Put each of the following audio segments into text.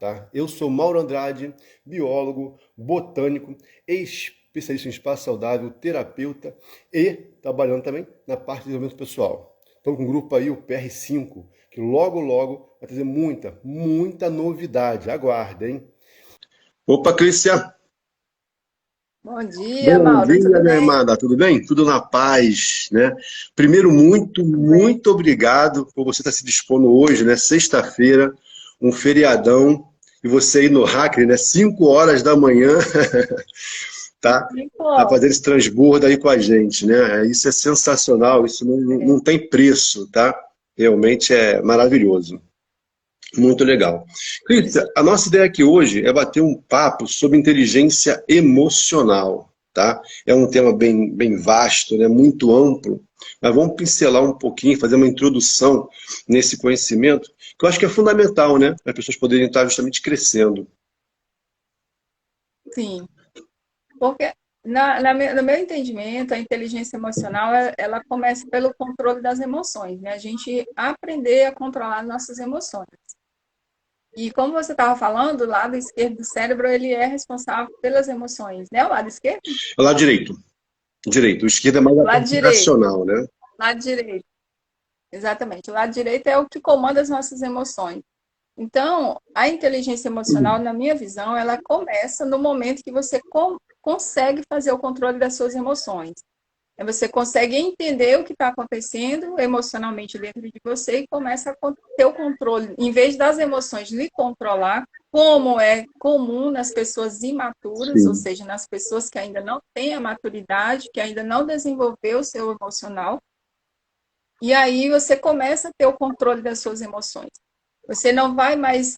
Tá? Eu sou Mauro Andrade, biólogo, botânico, especialista em espaço saudável, terapeuta e trabalhando também na parte de desenvolvimento pessoal. Estou com um grupo aí, o PR5, que logo, logo vai trazer muita novidade. Aguardem. Opa, Cristian! Bom dia, Bom Mauro. dia, Tudo minha bem? irmã, tudo bem? Tudo na paz, né? Primeiro, Tudo bem. muito obrigado por você estar se dispondo hoje, né? Sexta-feira, um feriadão, e você aí no Hackney, né? 5 horas da manhã, tá? Tá Nicole. fazendo esse transbordo aí com a gente, né? Isso é sensacional, isso não tem preço, tá? Realmente é maravilhoso. Muito legal. Cristian, Isso. a nossa ideia aqui hoje é bater um papo sobre inteligência emocional, tá? É um tema bem vasto, né? Muito amplo, mas vamos pincelar um pouquinho, fazer uma introdução nesse conhecimento, que eu acho que é fundamental, né? Para as pessoas poderem estar justamente crescendo. Sim. Porque, no meu entendimento, a inteligência emocional, ela começa pelo controle das emoções, né? A gente aprender a controlar nossas emoções. E como você estava falando, o lado esquerdo do cérebro, ele é responsável pelas emoções, né? O lado esquerdo? É o lado direito, direito. O esquerdo é mais O a lado parte direito. racional, né? O lado direito. Exatamente. O lado direito é o que comanda as nossas emoções. Então, a inteligência emocional, na minha visão, ela começa no momento que você consegue fazer o controle das suas emoções. Você consegue entender o que está acontecendo emocionalmente dentro de você e começa a ter o controle. Em vez das emoções lhe controlar, como é comum nas pessoas imaturas, ou Sim. seja, nas pessoas que ainda não têm a maturidade, que ainda não desenvolveu o seu emocional, e aí você começa a ter o controle das suas emoções. Você não vai mais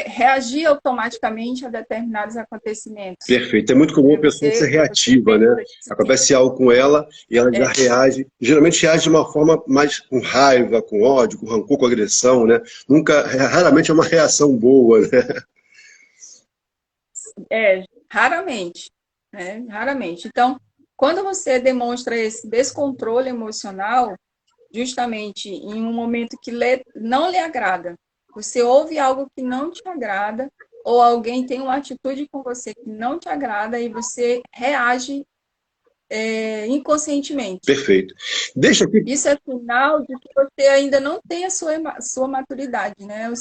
reagir automaticamente a determinados acontecimentos. Perfeito. É muito comum a Né? pessoa ser Você reativa, pensa né? assim, Acontece algo com ela e ela já é, reage. Geralmente reage de uma forma mais com raiva, com ódio, com rancor, com agressão, né? Nunca, raramente é uma reação boa, né? raramente, né? Raramente. Então, quando você demonstra esse descontrole emocional, justamente em um momento que não lhe agrada, você ouve algo que não te agrada, ou alguém tem uma atitude com você que não te agrada, e você reage inconscientemente. Perfeito. Deixa aqui. Isso é sinal de que você ainda não tem a sua maturidade, né?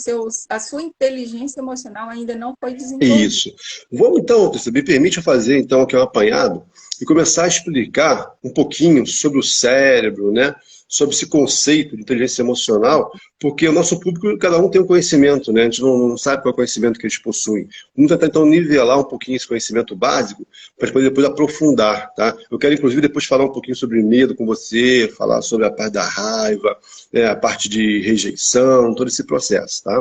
A sua inteligência emocional ainda não foi desenvolvida. Isso. Vamos então, você me permite fazer então aqui um apanhado e começar a explicar um pouquinho sobre o cérebro, né? Sobre esse conceito de inteligência emocional, porque o nosso público, cada um tem um conhecimento, né? A gente não sabe qual é o conhecimento que eles possuem. Vamos tentar então nivelar um pouquinho esse conhecimento básico para depois aprofundar, tá? Eu quero inclusive depois falar um pouquinho sobre medo com você, falar sobre a parte da raiva, né? A parte de rejeição, todo esse processo, tá?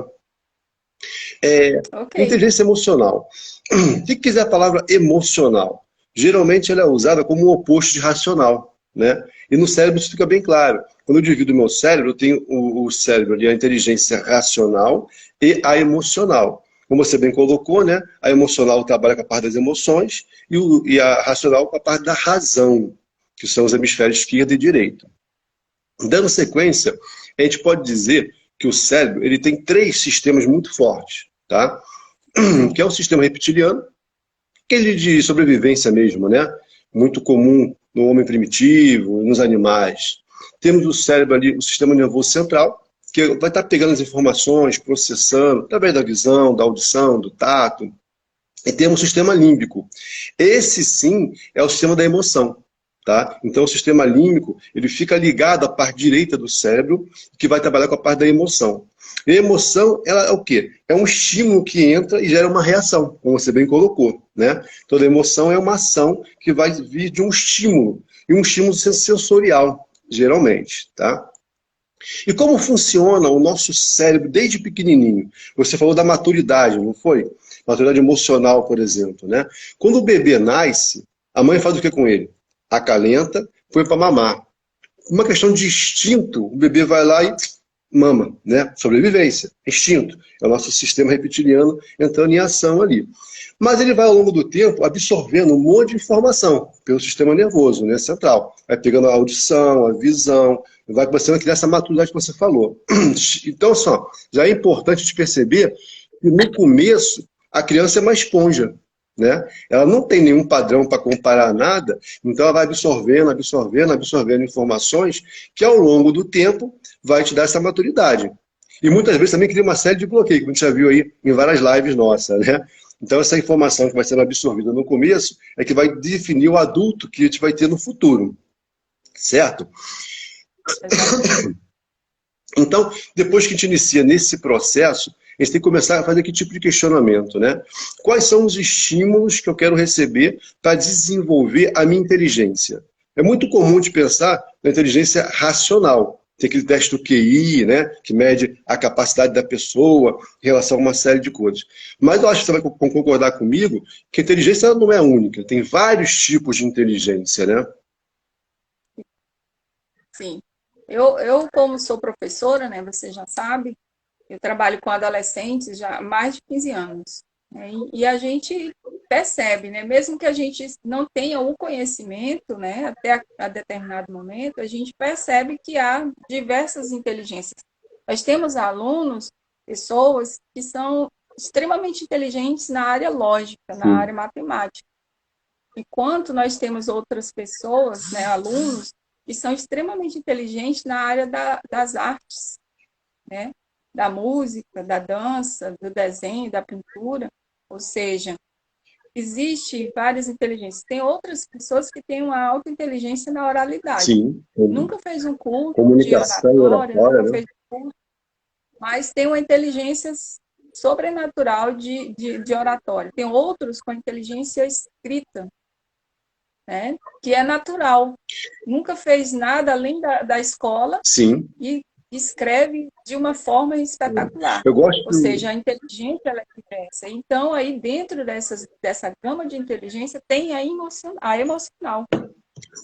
Ok. Inteligência emocional. O que quiser a palavra emocional? Geralmente ela é usada como o oposto de racional, né? E no cérebro isso fica bem claro. Quando eu divido o meu cérebro, eu tenho o cérebro ali, a inteligência racional e a emocional. Como você bem colocou, né? A emocional trabalha com a parte das emoções e a racional com a parte da razão, que são os hemisférios esquerdo e direito. Dando sequência, a gente pode dizer que o cérebro ele tem três sistemas muito fortes, tá? Que é o sistema reptiliano, aquele de sobrevivência mesmo, né? Muito comum no homem primitivo, nos animais. Temos o cérebro ali, o sistema nervoso central, que vai estar pegando as informações, processando, através da visão, da audição, do tato. E temos o sistema límbico. Esse sim é o sistema da emoção. Tá? Então, o sistema límbico ele fica ligado à parte direita do cérebro, que vai trabalhar com a parte da emoção. E a emoção, ela é o quê? É um estímulo que entra e gera uma reação, como você bem colocou. Né? Toda emoção é uma ação que vai vir de um estímulo, e um estímulo sensorial, geralmente. Tá? E como funciona o nosso cérebro desde pequenininho? Você falou da maturidade, não foi? Maturidade emocional, por exemplo. Né? Quando o bebê nasce, a mãe faz o que com ele? Acalenta, põe para mamar. Uma questão de instinto, o bebê vai lá e mama, né? Sobrevivência, instinto. É o nosso sistema reptiliano entrando em ação ali. Mas ele vai, ao longo do tempo, absorvendo um monte de informação pelo sistema nervoso, né, central. Vai pegando a audição, a visão, vai começando a criar essa maturidade que você falou. Então, só, já é importante te perceber que no começo a criança é uma esponja, né? Ela não tem nenhum padrão para comparar nada, então ela vai absorvendo, absorvendo, absorvendo informações que ao longo do tempo vai te dar essa maturidade. E muitas vezes também cria uma série de bloqueios, como a gente já viu aí em várias lives nossas, né? Então essa informação que vai sendo absorvida no começo é que vai definir o adulto que a gente vai ter no futuro, certo? Então, depois que a gente inicia nesse processo, a gente tem que começar a fazer que tipo de questionamento, né? Quais são os estímulos que eu quero receber para desenvolver a minha inteligência? É muito comum de pensar na inteligência racional. Tem aquele teste do QI, né? Que mede a capacidade da pessoa em relação a uma série de coisas. Mas eu acho que você vai concordar comigo que a inteligência não é única. Tem vários tipos de inteligência, né? Sim. Eu, como sou professora, né, você já sabe, eu trabalho com adolescentes já há mais de 15 anos. Né, e a gente percebe, né, mesmo que a gente não tenha o conhecimento, né, até a determinado momento, a gente percebe que há diversas inteligências. Nós temos alunos, pessoas que são extremamente inteligentes na área lógica, na área matemática. Enquanto nós temos outras pessoas, né, alunos, que são extremamente inteligentes na área das artes, né? Da música, da dança, do desenho, da pintura. Ou seja, existe várias inteligências. Tem outras pessoas que têm uma alta inteligência na oralidade. Sim. Nunca fez um curso Comunicação de oratória, nunca né? fez um curso, mas tem uma inteligência sobrenatural de oratória. Tem outros com inteligência escrita, né? Que é natural. Nunca fez nada além da escola. Sim. E escreve de uma forma espetacular. Eu gosto. Ou seja, a inteligência ela é diversa. Então, aí dentro dessa gama de inteligência tem a emocional,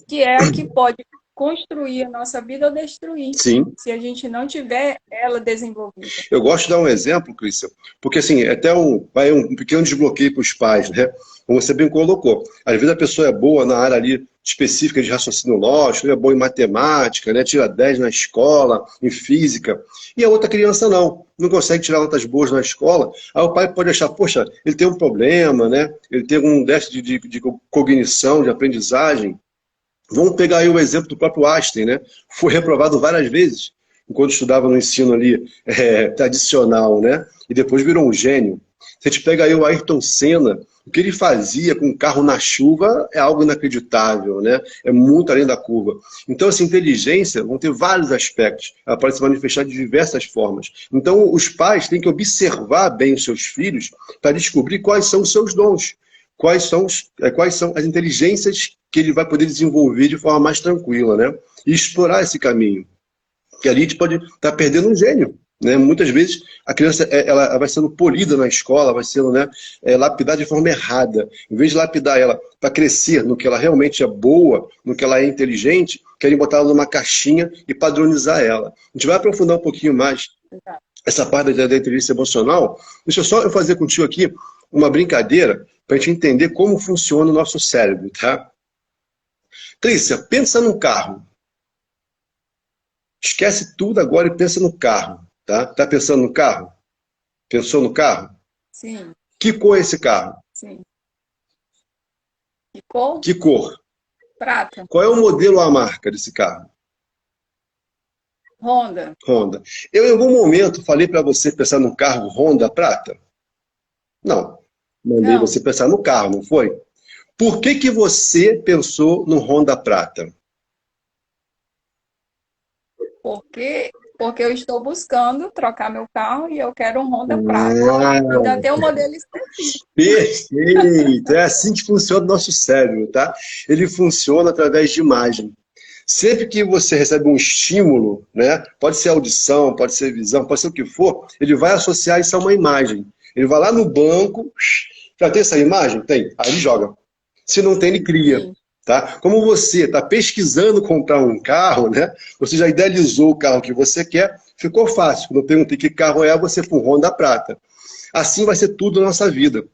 que é a que pode construir a nossa vida ou destruir. Sim. Se a gente não tiver ela desenvolvida. Eu gosto de dar um exemplo, Cristian, porque assim, até vai um pequeno desbloqueio para os pais, né? Como você bem colocou. Às vezes a pessoa é boa na área ali específica de raciocínio lógico, é boa em matemática, né? Tira 10 na escola, em física, e a outra criança não consegue tirar notas boas na escola. Aí o pai pode achar, poxa, ele tem um problema, né? Ele tem um déficit de cognição, de aprendizagem. Vamos pegar aí o exemplo do próprio Einstein, né? Foi reprovado várias vezes enquanto estudava no ensino ali tradicional, né? E depois virou um gênio. Se a gente pega aí o Ayrton Senna, o que ele fazia com o carro na chuva é algo inacreditável, né? É muito além da curva. Então, essa inteligência vão ter vários aspectos. Ela pode se manifestar de diversas formas. Então, os pais têm que observar bem os seus filhos para descobrir quais são os seus dons. Quais são as inteligências que ele vai poder desenvolver de forma mais tranquila, né? E explorar esse caminho. Que ali a gente pode estar perdendo um gênio, né? Muitas vezes a criança ela vai sendo polida na escola, vai sendo, né, lapidada de forma errada. Em vez de lapidar ela para crescer no que ela realmente é boa, no que ela é inteligente, querem botar ela numa caixinha e padronizar ela. A gente vai aprofundar um pouquinho mais essa parte da inteligência emocional. Deixa só eu fazer contigo aqui uma brincadeira para a gente entender como funciona o nosso cérebro, tá? Trícia, pensa num carro. Esquece tudo agora e pensa no carro, tá? Tá pensando no carro? Pensou no carro? Sim. Que cor é esse carro? Sim. Que cor? Que cor? Prata. Qual é o modelo ou a marca desse carro? Honda. Honda. Eu, em algum momento, falei para você pensar no carro Honda prata? Não. Mandei você pensar no carro, não foi? Por que você pensou no Honda prata? Porque eu estou buscando trocar meu carro e eu quero um Honda prata. Ainda tem um modelo específico. Perfeito! É assim que funciona o nosso cérebro, tá? Ele funciona através de imagem. Sempre que você recebe um estímulo, né? Pode ser audição, pode ser visão, pode ser o que for, ele vai associar isso a uma imagem. Ele vai lá no banco, já tem essa imagem? Tem. Aí ele joga. Se não tem, ele cria. Sim. Tá? Como você está pesquisando comprar um carro, né? Você já idealizou o carro que você quer, ficou fácil. Quando eu perguntei que carro é, você foi um Honda prata. Assim vai ser tudo na nossa vida.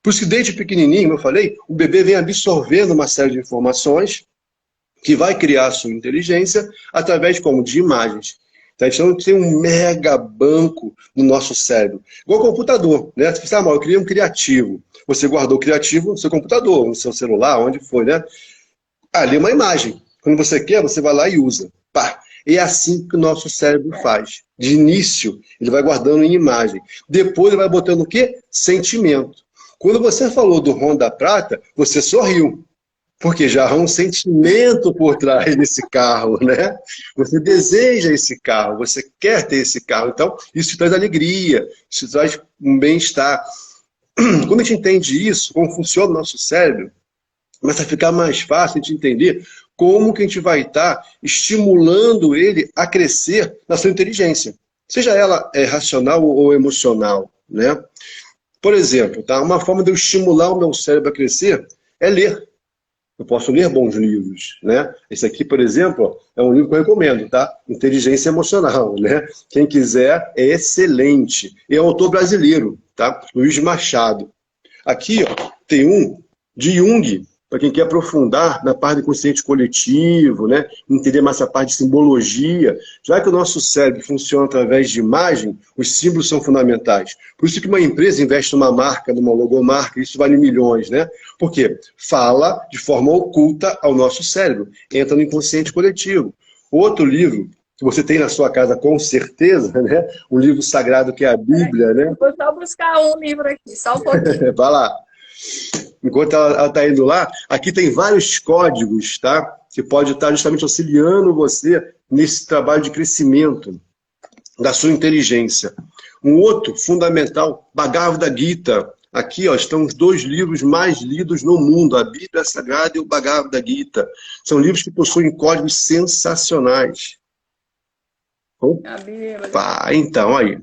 Por isso que desde pequenininho, como eu falei, o bebê vem absorvendo uma série de informações que vai criar a sua inteligência através como? De imagens. A gente não tem um mega banco no nosso cérebro. Igual computador, né? Você fala, eu queria um criativo. Você guardou o criativo no seu computador, no seu celular, onde foi, né? Ali é uma imagem. Quando você quer, você vai lá e usa. Pá. É assim que o nosso cérebro faz. De início, ele vai guardando em imagem. Depois ele vai botando o quê? Sentimento. Quando você falou do Honda Prata, você sorriu. Porque já há um sentimento por trás desse carro, né? Você deseja esse carro, você quer ter esse carro. Então, isso te traz alegria, isso te traz um bem-estar. Quando a gente entende isso, como funciona o nosso cérebro, começa a ficar mais fácil de entender como que a gente vai estar estimulando ele a crescer na sua inteligência. Seja ela racional ou emocional, né? Por exemplo, tá? Uma forma de eu estimular o meu cérebro a crescer é ler. Eu posso ler bons livros, né? Esse aqui, por exemplo, é um livro que eu recomendo, tá? Inteligência Emocional, né? Quem quiser, é excelente. É um autor brasileiro, tá? Luiz Machado. Aqui, ó, tem um de Jung, para quem quer aprofundar na parte do consciente coletivo, né? Entender mais essa parte de simbologia. Já que o nosso cérebro funciona através de imagem, os símbolos são fundamentais. Por isso que uma empresa investe numa marca, numa logomarca, isso vale milhões, né? Por quê? Fala de forma oculta ao nosso cérebro, entra no inconsciente coletivo. Outro livro que você tem na sua casa com certeza, né? Um livro sagrado que é a Bíblia, né? Vou só buscar um livro aqui, só um pouquinho. Vai lá. Enquanto ela está indo lá, aqui tem vários códigos, tá? Que pode estar justamente auxiliando você nesse trabalho de crescimento da sua inteligência. Um outro fundamental, Bhagavad Gita. Aqui ó, estão os 2 livros mais lidos no mundo, a Bíblia Sagrada e o Bhagavad Gita. São livros que possuem códigos sensacionais. A Bíblia. Então, aí.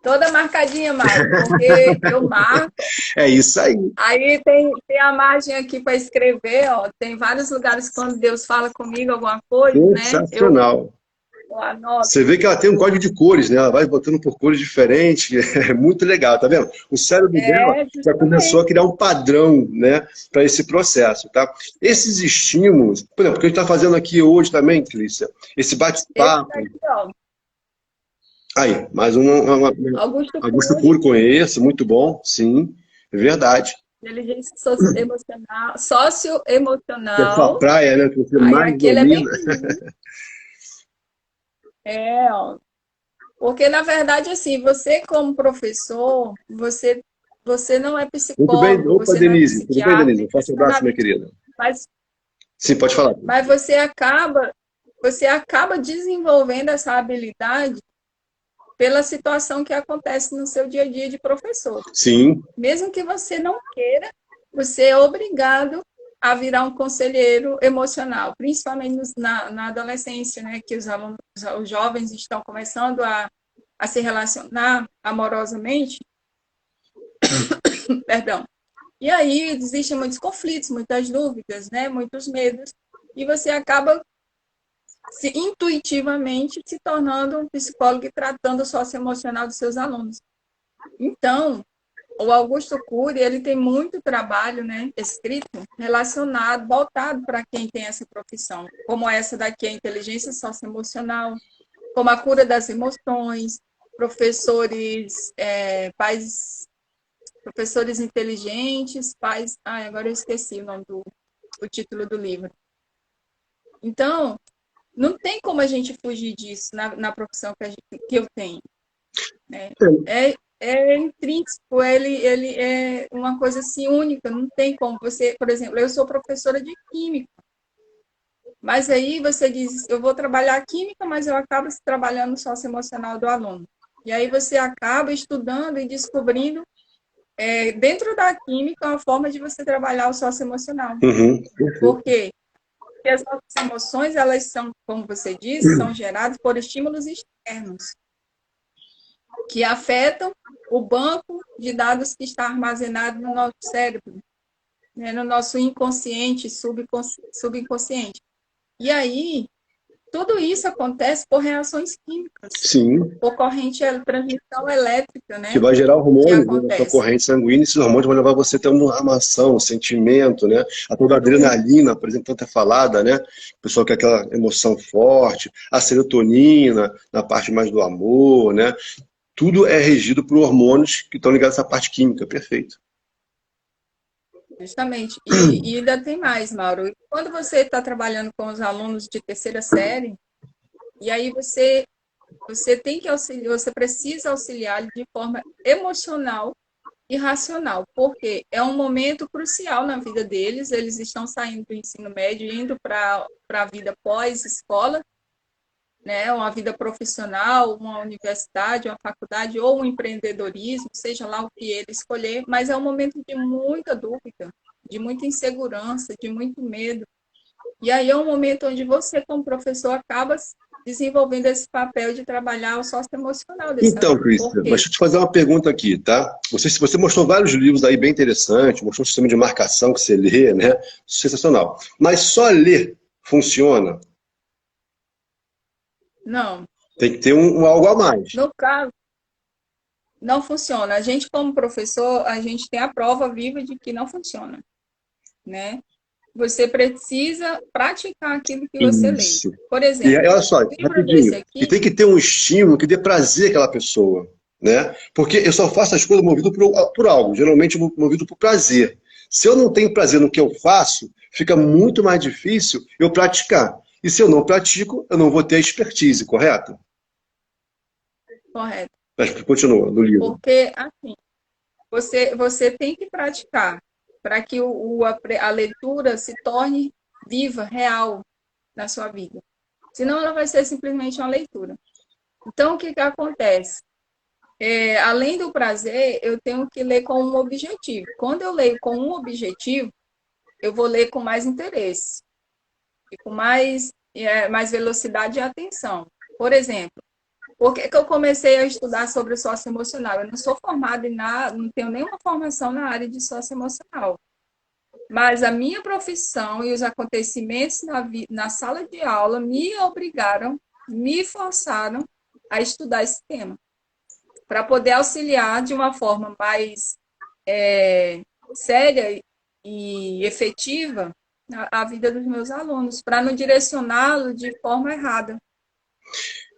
Toda marcadinha, Mário, porque eu marco. É isso aí. Aí tem a margem aqui para escrever, ó. Tem vários lugares quando Deus fala comigo alguma coisa, Sensacional. né? Eu anoto. Você vê que ela tem um código de cores, né? Ela vai botando por cores diferentes. É muito legal, tá vendo? O cérebro dela já começou a criar um padrão, né, para esse processo, tá? Esses estímulos, por exemplo, o que a gente está fazendo aqui hoje também, Clícia, esse bate-papo. Aí, mais Augusto Cury, conheço, muito bom, sim, é verdade. Inteligência socioemocional. Que é a sua praia, né? Que você mais domina. Ó. Porque, na verdade, assim, você como professor, você não é psicólogo. Muito bem, opa, Denise, tudo bem, Denise? Faça um abraço, minha querida. Sim, pode falar. Mas você acaba desenvolvendo essa habilidade pela situação que acontece no seu dia a dia de professor. Sim. Mesmo que você não queira, você é obrigado a virar um conselheiro emocional, principalmente na adolescência, né, que os jovens estão começando a se relacionar amorosamente. Perdão. E aí existem muitos conflitos, muitas dúvidas, né, muitos medos, e você acaba intuitivamente se tornando um psicólogo e tratando o socioemocional dos seus alunos. Então, o Augusto Cury, ele tem muito trabalho, né, escrito, relacionado, voltado para quem tem essa profissão, como essa daqui, a inteligência socioemocional, como a cura das emoções, professores, professores inteligentes, pais... agora eu esqueci o nome do título do livro. Então, não tem como a gente fugir disso na profissão que eu tenho. Né? É intrínseco, ele é uma coisa assim única, não tem como você, por exemplo, eu sou professora de química, mas aí você diz, eu vou trabalhar química, mas eu acabo trabalhando no socioemocional do aluno. E aí você acaba estudando e descobrindo dentro da química uma forma de você trabalhar o socioemocional. Uhum. Por quê? Porque as nossas emoções, elas são, como você disse, são geradas por estímulos externos que afetam o banco de dados que está armazenado no nosso cérebro, né, no nosso inconsciente, subconsciente. E aí, tudo isso acontece por reações químicas, Sim. por corrente de transmissão elétrica, Que né? vai gerar Que hormônios, né, na sua acontece. corrente sanguínea, e esses hormônios vão levar você a ter uma ação, um sentimento, né? A toda a Tudo isso. adrenalina, por exemplo, tanto é falada, né? O pessoal quer aquela emoção forte, a serotonina, na parte mais do amor, né? Tudo é regido por hormônios que estão ligados à parte química, perfeito. Justamente. E ainda tem mais, Mauro. Quando você está trabalhando com os alunos de terceira série, e aí você tem que auxiliar, você precisa auxiliar de forma emocional e racional, porque é um momento crucial na vida deles, eles estão saindo do ensino médio, indo para a vida pós-escola, né? Uma vida profissional, uma universidade, uma faculdade ou um empreendedorismo, seja lá o que ele escolher, mas é um momento de muita dúvida, de muita insegurança, de muito medo. E aí é um momento onde você, como professor, acaba desenvolvendo esse papel de trabalhar o socioemocional desse Então, aluno. Cristian, Por mas quê? deixa eu te fazer uma pergunta aqui, tá? Você mostrou vários livros aí bem interessantes, mostrou um sistema de marcação que você lê, né? Sensacional. Mas só ler funciona? Não. Tem que ter um algo a mais. No caso, não funciona. A gente, como professor, a gente tem a prova viva de que não funciona, né? Você precisa praticar aquilo que você lê. Isso. Por E exemplo, olha só, um livro desse rapidinho, e aqui, tem que ter um estímulo que dê prazer àquela pessoa, né? Porque eu só faço as coisas movido por algo, geralmente movido por prazer. Se eu não tenho prazer no que eu faço, fica muito mais difícil eu praticar. E se eu não pratico, eu não vou ter a expertise, correto? correto, Mas continua, no livro. porque assim, você tem que praticar para que a leitura se torne viva, real na sua vida. Senão ela vai ser simplesmente uma leitura. Então, o que acontece? Além do prazer, eu tenho que ler com um objetivo. Quando eu leio com um objetivo, eu vou ler com mais interesse e com mais velocidade e atenção. Por exemplo, por que eu comecei a estudar sobre o socioemocional? Eu não sou formada em nada, não tenho nenhuma formação na área de socioemocional. Mas a minha profissão e os acontecimentos na sala de aula me obrigaram, me forçaram a estudar esse tema, para poder auxiliar de uma forma mais séria e efetiva a vida dos meus alunos, para não direcioná-lo de forma errada.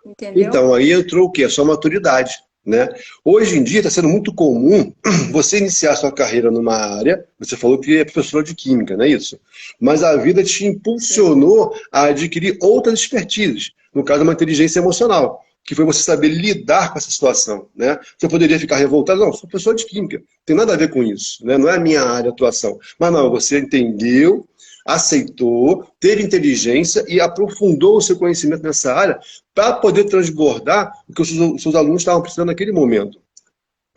Entendeu? Então, aí entrou o quê? A sua maturidade, né? Hoje em dia está sendo muito comum você iniciar sua carreira numa área, você falou que é professora de química, não é isso? Mas a vida te impulsionou a adquirir outras expertises, no caso, uma inteligência emocional, que foi você saber lidar com essa situação, né? Você poderia ficar revoltado, não, sou professor de química, não tem nada a ver com isso, né? Não é a minha área de atuação. Mas não, você entendeu, aceitou, teve inteligência e aprofundou o seu conhecimento nessa área para poder transbordar o que os seus alunos estavam precisando naquele momento.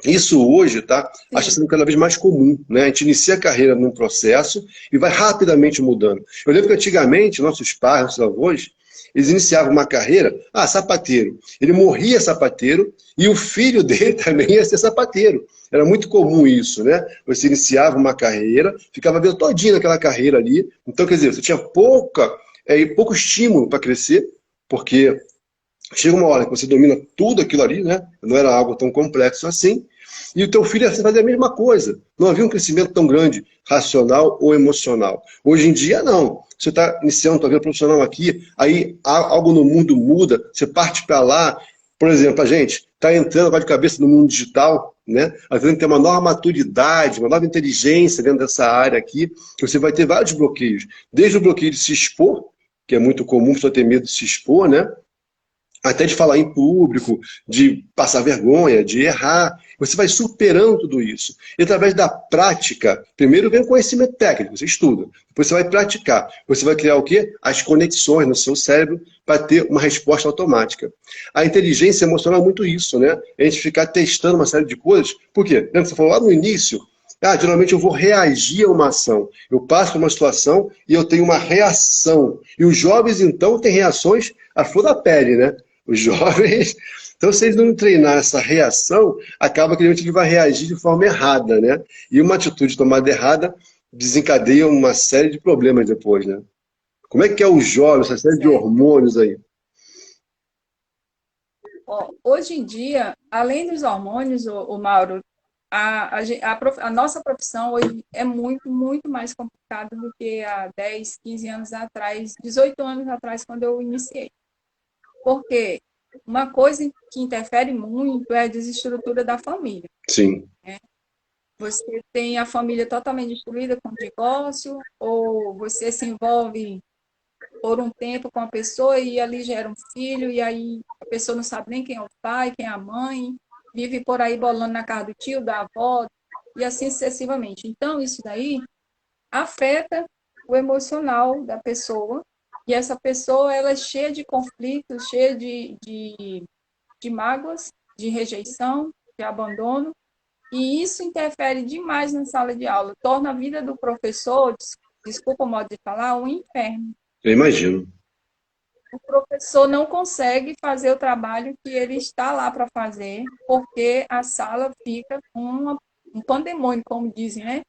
Isso hoje está sendo cada vez mais comum, né? A gente inicia a carreira num processo e vai rapidamente mudando. Eu lembro que antigamente, nossos pais, nossos avós, eles iniciavam uma carreira, sapateiro. Ele morria sapateiro e o filho dele também ia ser sapateiro. Era muito comum isso, né? Você iniciava uma carreira, ficava a vida todinha naquela carreira ali. Então, quer dizer, você tinha pouco estímulo para crescer, porque chega uma hora que você domina tudo aquilo ali, né? Não era algo tão complexo assim. E o teu filho ia fazer a mesma coisa. Não havia um crescimento tão grande, racional ou emocional. Hoje em dia, não. Você está iniciando tua vida profissional aqui, aí algo no mundo muda, você parte para lá. Por exemplo, a gente está entrando agora de cabeça no mundo digital, né? A gente tem uma nova maturidade, uma nova inteligência dentro dessa área aqui, que você vai ter vários bloqueios. Desde o bloqueio de se expor, que é muito comum, você ter medo de se expor, né? Até de falar em público, de passar vergonha, de errar. Você vai superando tudo isso. E através da prática, primeiro vem o conhecimento técnico, você estuda. Depois você vai praticar. Você vai criar o quê? As conexões no seu cérebro para ter uma resposta automática. A inteligência emocional é muito isso, né? A gente ficar testando uma série de coisas. Por quê? Lembra que você falou lá no início? Geralmente eu vou reagir a uma ação. Eu passo por uma situação e eu tenho uma reação. E os jovens, então, têm reações à flor da pele, né? Os jovens, então se eles não treinar essa reação, acaba que ele vai reagir de forma errada, né? E uma atitude tomada errada desencadeia uma série de problemas depois, né? Como é que é o jovem, essa série de hormônios aí? Ó, hoje em dia, além dos hormônios, o Mauro, a nossa profissão hoje é muito, muito mais complicada do que há 10, 15 anos atrás, 18 anos atrás, quando eu iniciei. Por quê? Uma coisa que interfere muito é a desestrutura da família. Sim. Né? Você tem a família totalmente destruída com o divórcio, ou você se envolve por um tempo com a pessoa e ali gera um filho, e aí a pessoa não sabe nem quem é o pai, quem é a mãe, vive por aí bolando na casa do tio, da avó, e assim sucessivamente. Então, isso daí afeta o emocional da pessoa, e essa pessoa ela é cheia de conflitos, cheia de mágoas, de rejeição, de abandono, e isso interfere demais na sala de aula, torna a vida do professor, desculpa o modo de falar, um inferno. Eu imagino. O professor não consegue fazer o trabalho que ele está lá para fazer, porque a sala fica um pandemônio, como dizem, né?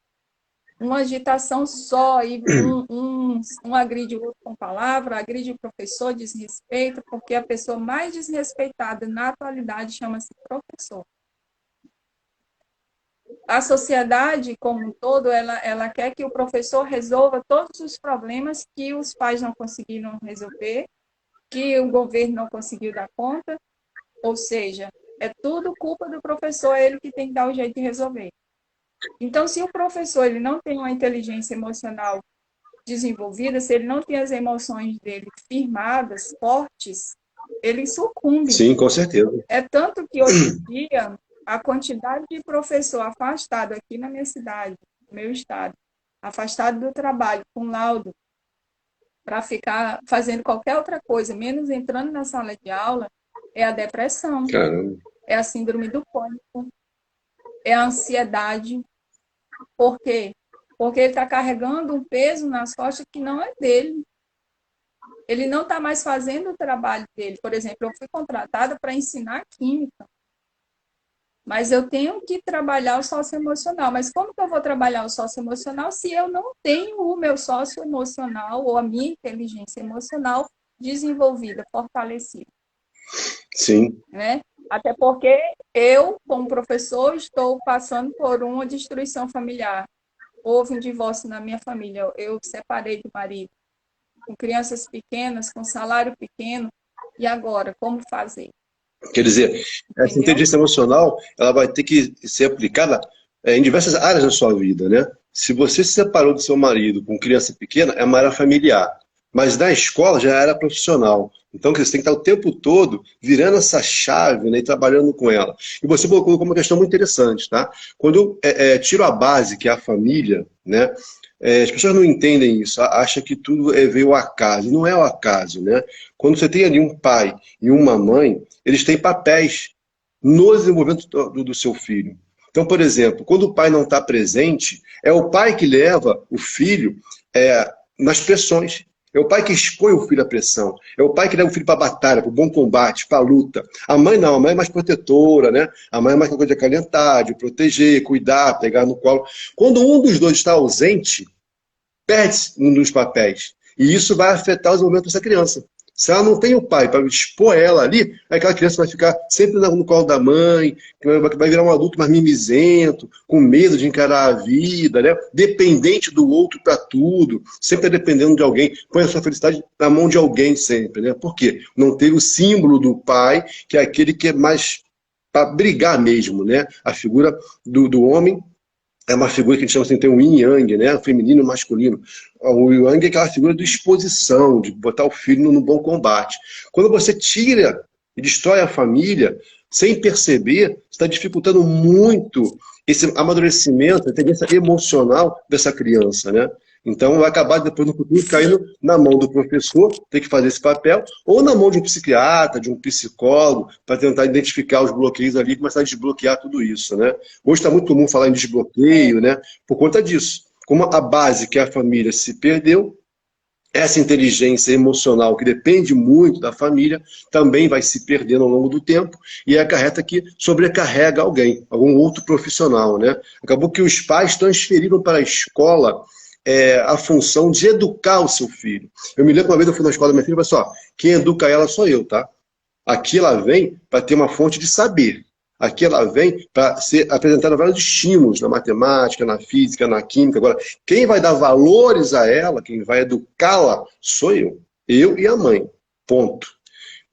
Uma agitação só, e um agride o outro com palavra, agride o professor, desrespeita, porque a pessoa mais desrespeitada na atualidade chama-se professor. A sociedade, como um todo, ela quer que o professor resolva todos os problemas que os pais não conseguiram resolver, que o governo não conseguiu dar conta, ou seja, é tudo culpa do professor, é ele que tem que dar o jeito de resolver. Então, se o professor ele não tem uma inteligência emocional desenvolvida, se ele não tem as emoções dele firmadas, fortes, ele sucumbe. Sim, com certeza. É tanto que hoje em dia, a quantidade de professor afastado aqui na minha cidade, no meu estado, afastado do trabalho, com laudo, para ficar fazendo qualquer outra coisa, menos entrando na sala de aula, é a depressão, Caramba. é a síndrome do pânico, é a ansiedade. Por quê? Porque ele está carregando um peso nas costas que não é dele. Ele não está mais fazendo o trabalho dele. Por exemplo, eu fui contratada para ensinar química, mas eu tenho que trabalhar o socioemocional. Mas como que eu vou trabalhar o socioemocional se eu não tenho o meu socioemocional ou a minha inteligência emocional desenvolvida, fortalecida? Sim. Né? Até porque eu, como professor, estou passando por uma destruição familiar. Houve um divórcio na minha família. Eu separei do marido, com crianças pequenas, com salário pequeno. E agora, como fazer? Quer dizer, essa inteligência emocional, ela vai ter que ser aplicada em diversas áreas da sua vida, né? Se você se separou do seu marido com criança pequena, é uma área familiar. Mas na escola já era profissional. Então, você tem que estar o tempo todo virando essa chave, né, e trabalhando com ela. E você colocou uma questão muito interessante, tá? Quando eu tiro a base, que é a família, né? As pessoas não entendem isso, acham que tudo veio ao acaso. E não é o acaso, né? Quando você tem ali um pai e uma mãe, eles têm papéis no desenvolvimento do seu filho. Então, por exemplo, quando o pai não está presente, é o pai que leva o filho nas pressões. É o pai que expõe o filho à pressão. É o pai que leva o filho para a batalha, para o bom combate, para a luta. A mãe não, a mãe é mais protetora, né? A mãe é mais coisa de acalentar, de proteger, cuidar, pegar no colo. Quando um dos dois está ausente, perde-se um dos papéis. E isso vai afetar o desenvolvimento dessa criança. Se ela não tem o pai para expor ela ali, aquela criança vai ficar sempre no colo da mãe, vai virar um adulto mais mimizento, com medo de encarar a vida, né? Dependente do outro para tudo, sempre dependendo de alguém. Põe a sua felicidade na mão de alguém sempre, né? Por quê? Não ter o símbolo do pai, que é aquele que é mais para brigar mesmo, né? A figura do homem é uma figura que a gente chama assim, tem um yin e yang, né? Feminino e masculino. O yang é aquela figura de exposição, de botar o filho no bom combate. Quando você tira e destrói a família, sem perceber, você está dificultando muito esse amadurecimento, a tendência emocional dessa criança, né? Então, vai acabar depois no futuro caindo na mão do professor, ter que fazer esse papel, ou na mão de um psiquiatra, de um psicólogo, para tentar identificar os bloqueios ali e começar a desbloquear tudo isso, né? Hoje está muito comum falar em desbloqueio, né? Por conta disso. Como a base que a família se perdeu, essa inteligência emocional, que depende muito da família, também vai se perdendo ao longo do tempo e acarreta que sobrecarrega alguém, algum outro profissional, né? Acabou que os pais transferiram para a escola a função de educar o seu filho. Eu me lembro que uma vez eu fui na escola da minha filha e falei assim, ó, quem educa ela sou eu, tá? Aqui ela vem para ter uma fonte de saber. Aqui ela vem para ser apresentada vários estímulos na matemática, na física, na química. Agora, quem vai dar valores a ela, quem vai educá-la, sou eu. Eu e a mãe. Ponto.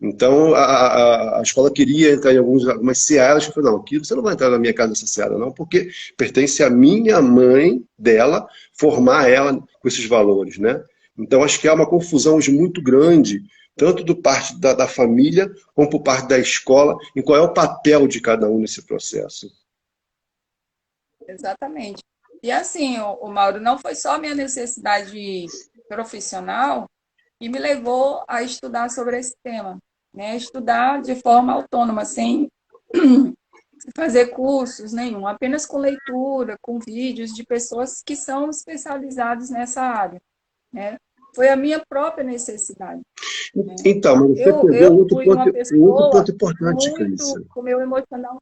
Então, a escola queria entrar em algumas searas, eu falei, não, aqui você não vai entrar na minha casa nessa seara, não, porque pertence à minha mãe, dela, formar ela com esses valores, né? Então, acho que há uma confusão hoje muito grande, tanto do parte da família, como por parte da escola, em qual é o papel de cada um nesse processo. Exatamente. E assim, o Mauro, não foi só a minha necessidade profissional que me levou a estudar sobre esse tema, né? Estudar de forma autônoma, sem fazer cursos nenhum, apenas com leitura, com vídeos de pessoas que são especializadas nessa área, né? Foi a minha própria necessidade. Né? Então, mas você pegou um outro ponto importante, Clícia. Com o meu emocional.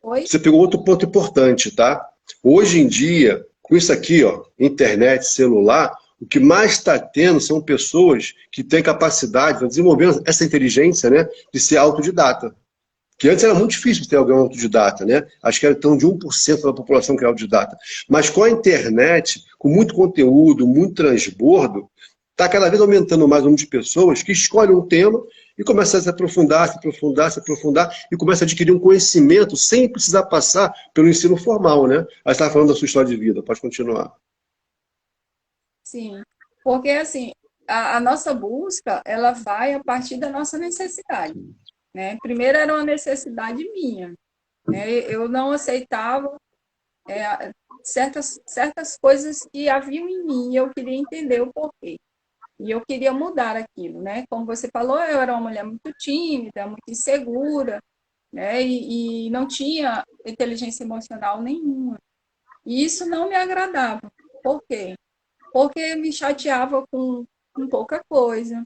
Oi? Você pegou outro ponto importante, tá? Hoje em dia, com isso aqui, ó, internet, celular, o que mais está tendo são pessoas que têm capacidade de desenvolver essa inteligência, né, de ser autodidata. Que antes era muito difícil ter alguém autodidata, né? Acho que era tão de 1% da população que era autodidata. Mas com a internet, com muito conteúdo, muito transbordo, está cada vez aumentando mais o número de pessoas que escolhem um tema e começam a se aprofundar, se aprofundar, se aprofundar, e começam a adquirir um conhecimento sem precisar passar pelo ensino formal, né? Aí você estava falando da sua história de vida, pode continuar. Sim, porque assim, a nossa busca, ela vai a partir da nossa necessidade, né? Primeiro era uma necessidade minha, né? Eu não aceitava certas coisas que haviam em mim e eu queria entender o porquê. E eu queria mudar aquilo, né? Como você falou, eu era uma mulher muito tímida, muito insegura, né? E não tinha inteligência emocional nenhuma. E isso não me agradava. Por quê? Porque me chateava com pouca coisa.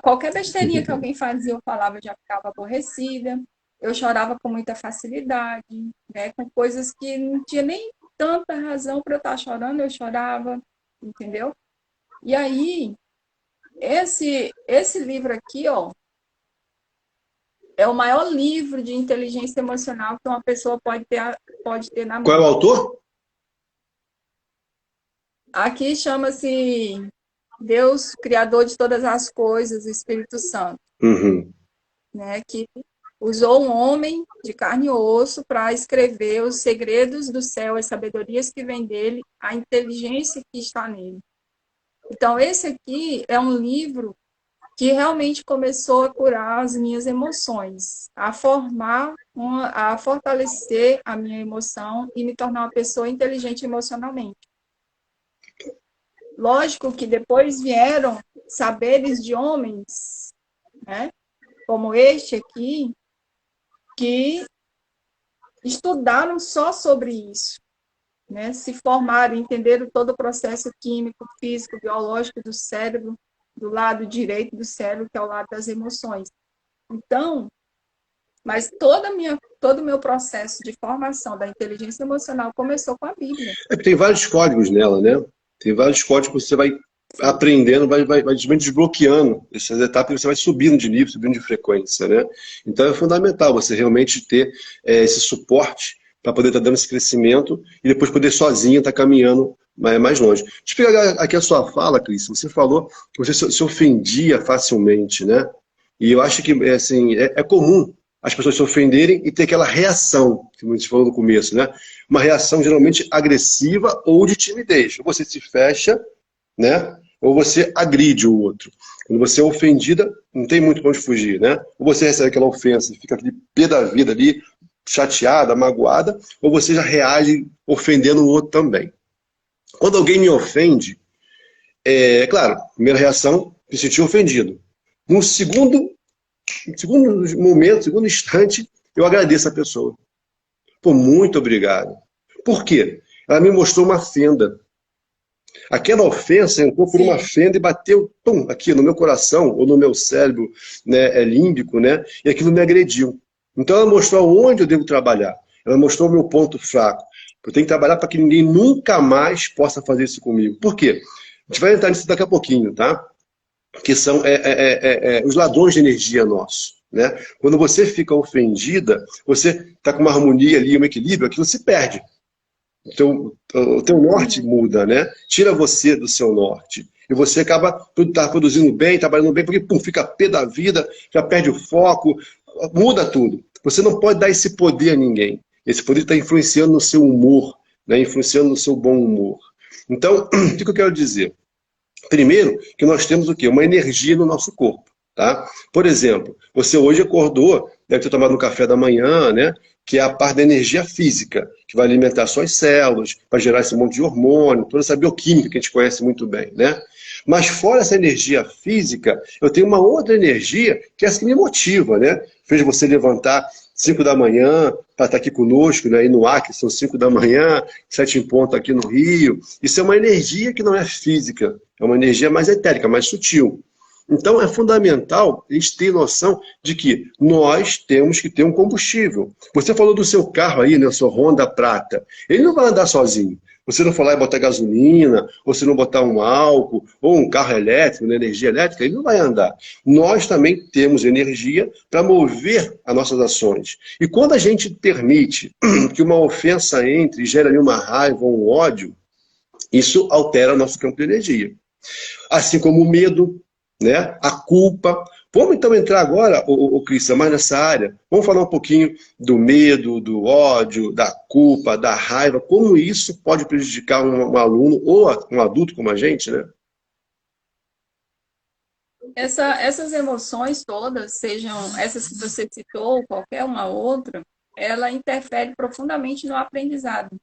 Qualquer besteirinha que alguém fazia, eu falava, eu já ficava aborrecida. Eu chorava com muita facilidade, né? Com coisas que não tinha nem tanta razão para eu estar chorando, eu chorava, entendeu? E aí, esse livro aqui, ó, é o maior livro de inteligência emocional que uma pessoa pode ter na mão. Qual é o autor? Aqui chama-se Deus, Criador de todas as coisas, o Espírito Santo. Uhum. Né, que usou um homem de carne e osso para escrever os segredos do céu, as sabedorias que vêm dele, a inteligência que está nele. Então, esse aqui é um livro que realmente começou a curar as minhas emoções, a a fortalecer a minha emoção e me tornar uma pessoa inteligente emocionalmente. Lógico que depois vieram saberes de homens, né, como este aqui, que estudaram só sobre isso, né, se formaram, entenderam todo o processo químico, físico, biológico do cérebro, do lado direito do cérebro, que é o lado das emoções. Então, mas todo o meu processo de formação da inteligência emocional começou com a Bíblia. Tem vários códigos nela, né? Tem vários códigos que você vai aprendendo, vai desbloqueando essas etapas e você vai subindo de nível, subindo de frequência, né? Então é fundamental você realmente ter esse suporte para poder estar dando esse crescimento e depois poder sozinho estar caminhando mais longe. Deixa eu pegar aqui a sua fala, Cris. Você falou que você se ofendia facilmente, né? E eu acho que assim, é comum as pessoas se ofenderem e ter aquela reação, que a gente falou no começo, né? Uma reação geralmente agressiva ou de timidez. Ou você se fecha, né? Ou você agride o outro. Quando você é ofendida, não tem muito para onde fugir, né? Ou você recebe aquela ofensa e fica aquele pé da vida ali, chateada, magoada, ou você já reage ofendendo o outro também. Quando alguém me ofende, claro, primeira reação, me sentir ofendido. No segundo momento, segundo instante, eu agradeço a pessoa. Pô, muito obrigado. Por quê? Ela me mostrou uma fenda. Aquela ofensa entrou por uma fenda e bateu aqui no meu coração ou no meu cérebro, né, límbico, né, e aquilo me agrediu. Então ela mostrou onde eu devo trabalhar. Ela mostrou o meu ponto fraco. Eu tenho que trabalhar para que ninguém nunca mais possa fazer isso comigo. Por quê? A gente vai entrar nisso daqui a pouquinho, tá? que são os ladrões de energia nossos. Né? Quando você fica ofendida, você está com uma harmonia ali, um equilíbrio, aquilo se perde. Então, o teu norte muda, né? Tira você do seu norte. E você acaba tá produzindo bem, trabalhando bem, porque pum, fica pé da vida, já perde o foco, muda tudo. Você não pode dar esse poder a ninguém. Esse poder está influenciando no seu humor, né? Influenciando no seu bom humor. Então, o que eu quero dizer? Primeiro, que nós temos o quê? Uma energia no nosso corpo. Tá? Por exemplo, você hoje acordou, deve ter tomado um café da manhã, né? Que é a parte da energia física, que vai alimentar suas células, vai gerar esse monte de hormônio, toda essa bioquímica que a gente conhece muito bem. Né? Mas fora essa energia física, eu tenho uma outra energia que é essa que me motiva, né? Fez você levantar 5 da manhã para estar aqui conosco, né? E no Acre são 5 da manhã, 7 em ponto aqui no Rio. Isso é uma energia que não é física, é uma energia mais etérica, mais sutil. Então é fundamental a gente ter noção de que nós temos que ter um combustível. Você falou do seu carro aí, né, sua Honda Prata. Ele não vai andar sozinho. Você não for lá e botar gasolina, ou se não botar um álcool, ou um carro elétrico, né, energia elétrica, ele não vai andar. Nós também temos energia para mover as nossas ações. E quando a gente permite que uma ofensa entre e gere ali uma raiva ou um ódio, isso altera nosso campo de energia. Assim como o medo, né? A culpa. Vamos então entrar agora, Cristian, mais nessa área. Vamos falar um pouquinho do medo, do ódio, da culpa, da raiva, como isso pode prejudicar um aluno ou um adulto como a gente, né? Essas emoções todas, sejam essas que você citou ou qualquer uma outra, ela interfere profundamente no aprendizado,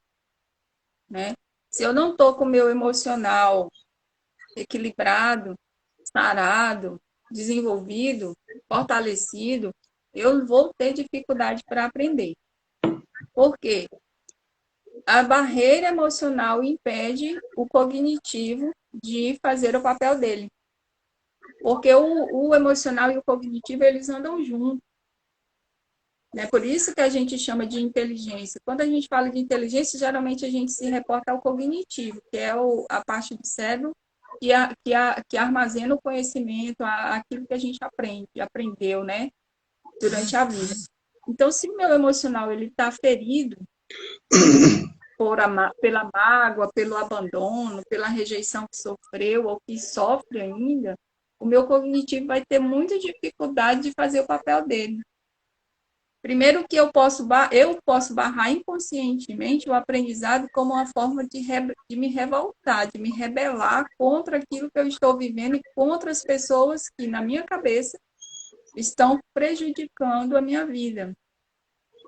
né? Se eu não estou com o meu emocional equilibrado, sarado, desenvolvido, fortalecido, eu vou ter dificuldade para aprender. Por quê? A barreira emocional impede o cognitivo de fazer o papel dele. Porque o emocional e o cognitivo, eles andam juntos. Né? Por isso que a gente chama de inteligência. Quando a gente fala de inteligência, geralmente a gente se reporta ao cognitivo, que é a parte do cérebro que armazena o conhecimento, aquilo que a gente aprendeu, né? Durante a vida. Então, se o meu emocional ele está ferido pela mágoa, pelo abandono, pela rejeição que sofreu ou que sofre ainda, o meu cognitivo vai ter muita dificuldade de fazer o papel dele. Primeiro que eu posso barrar inconscientemente o aprendizado como uma forma de me revoltar, de me rebelar contra aquilo que eu estou vivendo e contra as pessoas que, na minha cabeça, estão prejudicando a minha vida.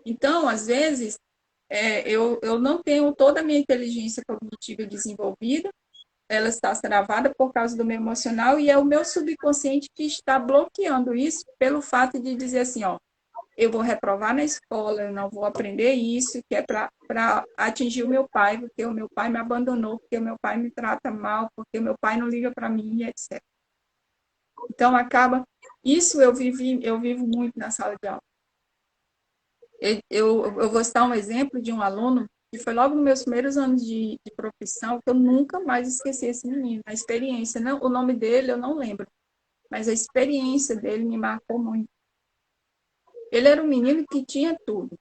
Então, às vezes, eu não tenho toda a minha inteligência cognitiva desenvolvida, ela está travada por causa do meu emocional e é o meu subconsciente que está bloqueando isso pelo fato de dizer assim, ó, eu vou reprovar na escola, eu não vou aprender isso, que é para atingir o meu pai, porque o meu pai me abandonou, porque o meu pai me trata mal, porque o meu pai não liga para mim, etc. Então, isso eu vivo muito na sala de aula. Eu vou citar um exemplo de um aluno que foi logo nos meus primeiros anos de profissão, que eu nunca mais esqueci esse menino. A experiência, não, o nome dele eu não lembro, mas a experiência dele me marcou muito. Ele era um menino que tinha tudo.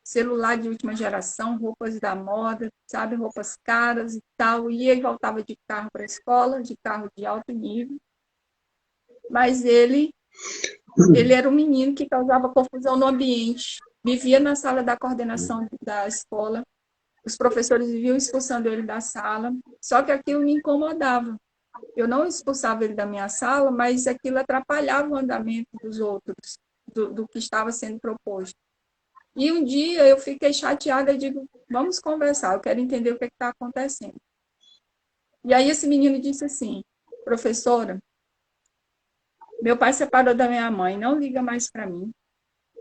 Celular de última geração, roupas da moda, sabe, roupas caras e tal. Ia e voltava de carro para a escola, de carro de alto nível. Mas ele era um menino que causava confusão no ambiente. Vivia na sala da coordenação da escola. Os professores viviam expulsando ele da sala. Só que aquilo me incomodava. Eu não expulsava ele da minha sala, mas aquilo atrapalhava o andamento dos outros, do que estava sendo proposto. E um dia eu fiquei chateada e digo, vamos conversar, eu quero entender o que está acontecendo. E aí esse menino disse assim, professora, meu pai separou da minha mãe, não liga mais para mim.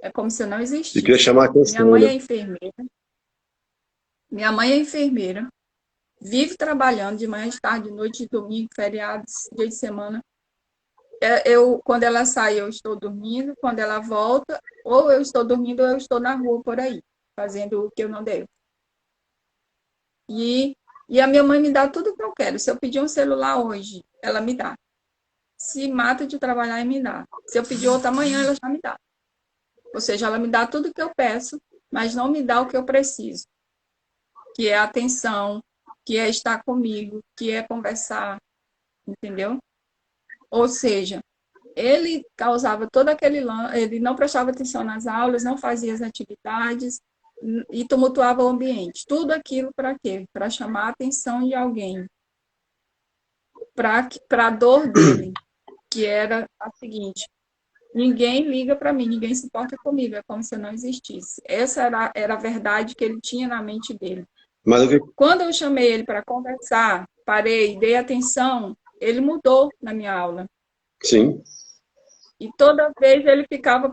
É como se eu não existisse. E queria chamar a atenção, minha mãe né? é enfermeira. Minha mãe é enfermeira. Vive trabalhando de manhã, de tarde, de noite, de domingo, feriados, dia de semana. Quando ela sai, eu estou dormindo. Quando ela volta, ou eu estou dormindo ou eu estou na rua por aí, fazendo o que eu não devo. E a minha mãe me dá tudo que eu quero. Se eu pedir um celular hoje, ela me dá. se mata de trabalhar e me dá. Se eu pedir outra amanhã, ela já me dá. Ou seja, ela me dá tudo o que eu peço, mas não me dá o que eu preciso, que é atenção, que é estar comigo, que é conversar, entendeu? Ou seja, ele causava todo aquele ele não prestava atenção nas aulas, não fazia as atividades e tumultuava o ambiente. Tudo aquilo para quê? Para chamar a atenção de alguém, para a dor dele, que era a seguinte: ninguém liga para mim, ninguém se importa comigo, é como se eu não existisse. Essa era a verdade que ele tinha na mente dele. Mas Quando eu chamei ele para conversar, parei, dei atenção, ele mudou na minha aula. Sim. E toda vez ele ficava,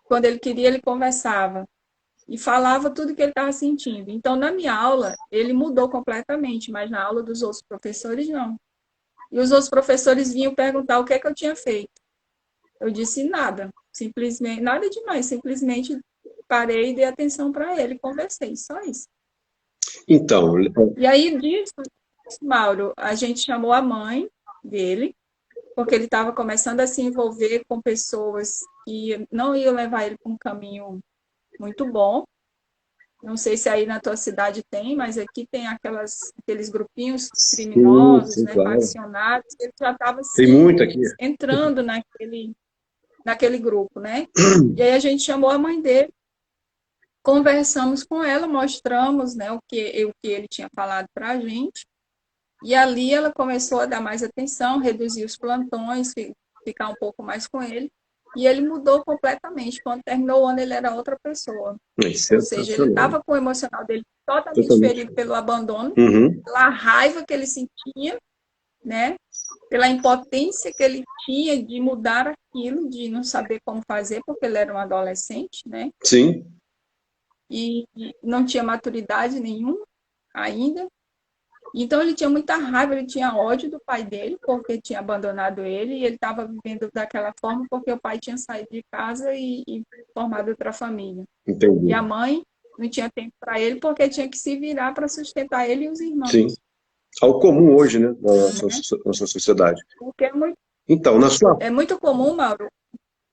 quando ele queria, ele conversava. E falava tudo que ele estava sentindo. Então, na minha aula, ele mudou completamente, mas na aula dos outros professores, não. E os outros professores vinham perguntar o que é que eu tinha feito. Eu disse nada, simplesmente, nada demais, simplesmente parei e dei atenção para ele, conversei, só isso. Então... E aí disso, Mauro, a gente chamou a mãe dele, porque ele estava começando a se envolver com pessoas que não iam levar ele para um caminho muito bom. Não sei se aí na tua cidade tem, mas aqui tem aqueles grupinhos criminosos, sim, né, claro. faccionados, ele já estava Tem muito aqui. entrando naquele grupo, né? E aí a gente chamou a mãe dele, conversamos com ela, mostramos, né, o que ele tinha falado para a gente, e ali ela começou a dar mais atenção, reduzir os plantões, ficar um pouco mais com ele, e ele mudou completamente. Quando terminou o ano, ele era outra pessoa. Ou seja, ele estava com o emocional dele totalmente ferido pelo abandono, pela raiva que ele sentia, né? Pela impotência que ele tinha de mudar aquilo, de não saber como fazer, porque ele era um adolescente, né? Sim. E não tinha maturidade nenhuma ainda. Então ele tinha muita raiva, ele tinha ódio do pai dele, porque tinha abandonado ele, e ele estava vivendo daquela forma porque o pai tinha saído de casa e formado outra família. Entendi. E a mãe não tinha tempo para ele, porque tinha que se virar para sustentar ele e os irmãos. Sim. Algo comum hoje, né, na nossa sociedade. Porque então, é muito comum, Mauro,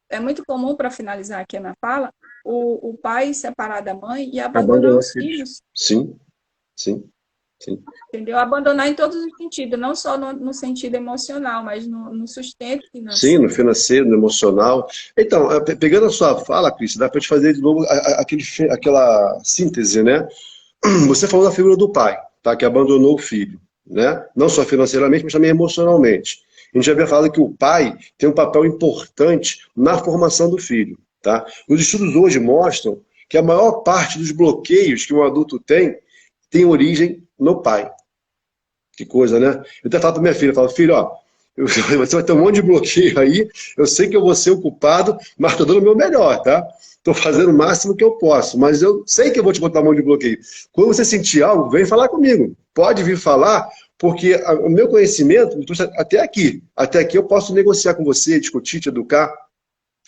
é muito comum, para finalizar aqui na fala, o pai separar da mãe e abandonar os filhos. Sim, sim. Sim. Entendeu? Abandonar em todos os sentidos, não só no sentido emocional, mas no sustento financeiro. Sim, no financeiro, no emocional. Então, pegando a sua fala, Cris, dá para te fazer de novo aquela síntese, né? Você falou da figura do pai, tá? Que abandonou o filho, né? Não só financeiramente, mas também emocionalmente. A gente já havia falado que o pai tem um papel importante na formação do filho, tá? Os estudos hoje mostram que a maior parte dos bloqueios que um adulto tem origem no pai. Que coisa, né? Eu até falo para minha filha, filho, ó, você vai ter um monte de bloqueio aí, eu sei que eu vou ser o culpado, mas estou dando o meu melhor, tá? Estou fazendo o máximo que eu posso, mas eu sei que eu vou te botar um monte de bloqueio. Quando você sentir algo, vem falar comigo. Pode vir falar, porque o meu conhecimento me trouxe até aqui. Até aqui eu posso negociar com você, discutir, te educar.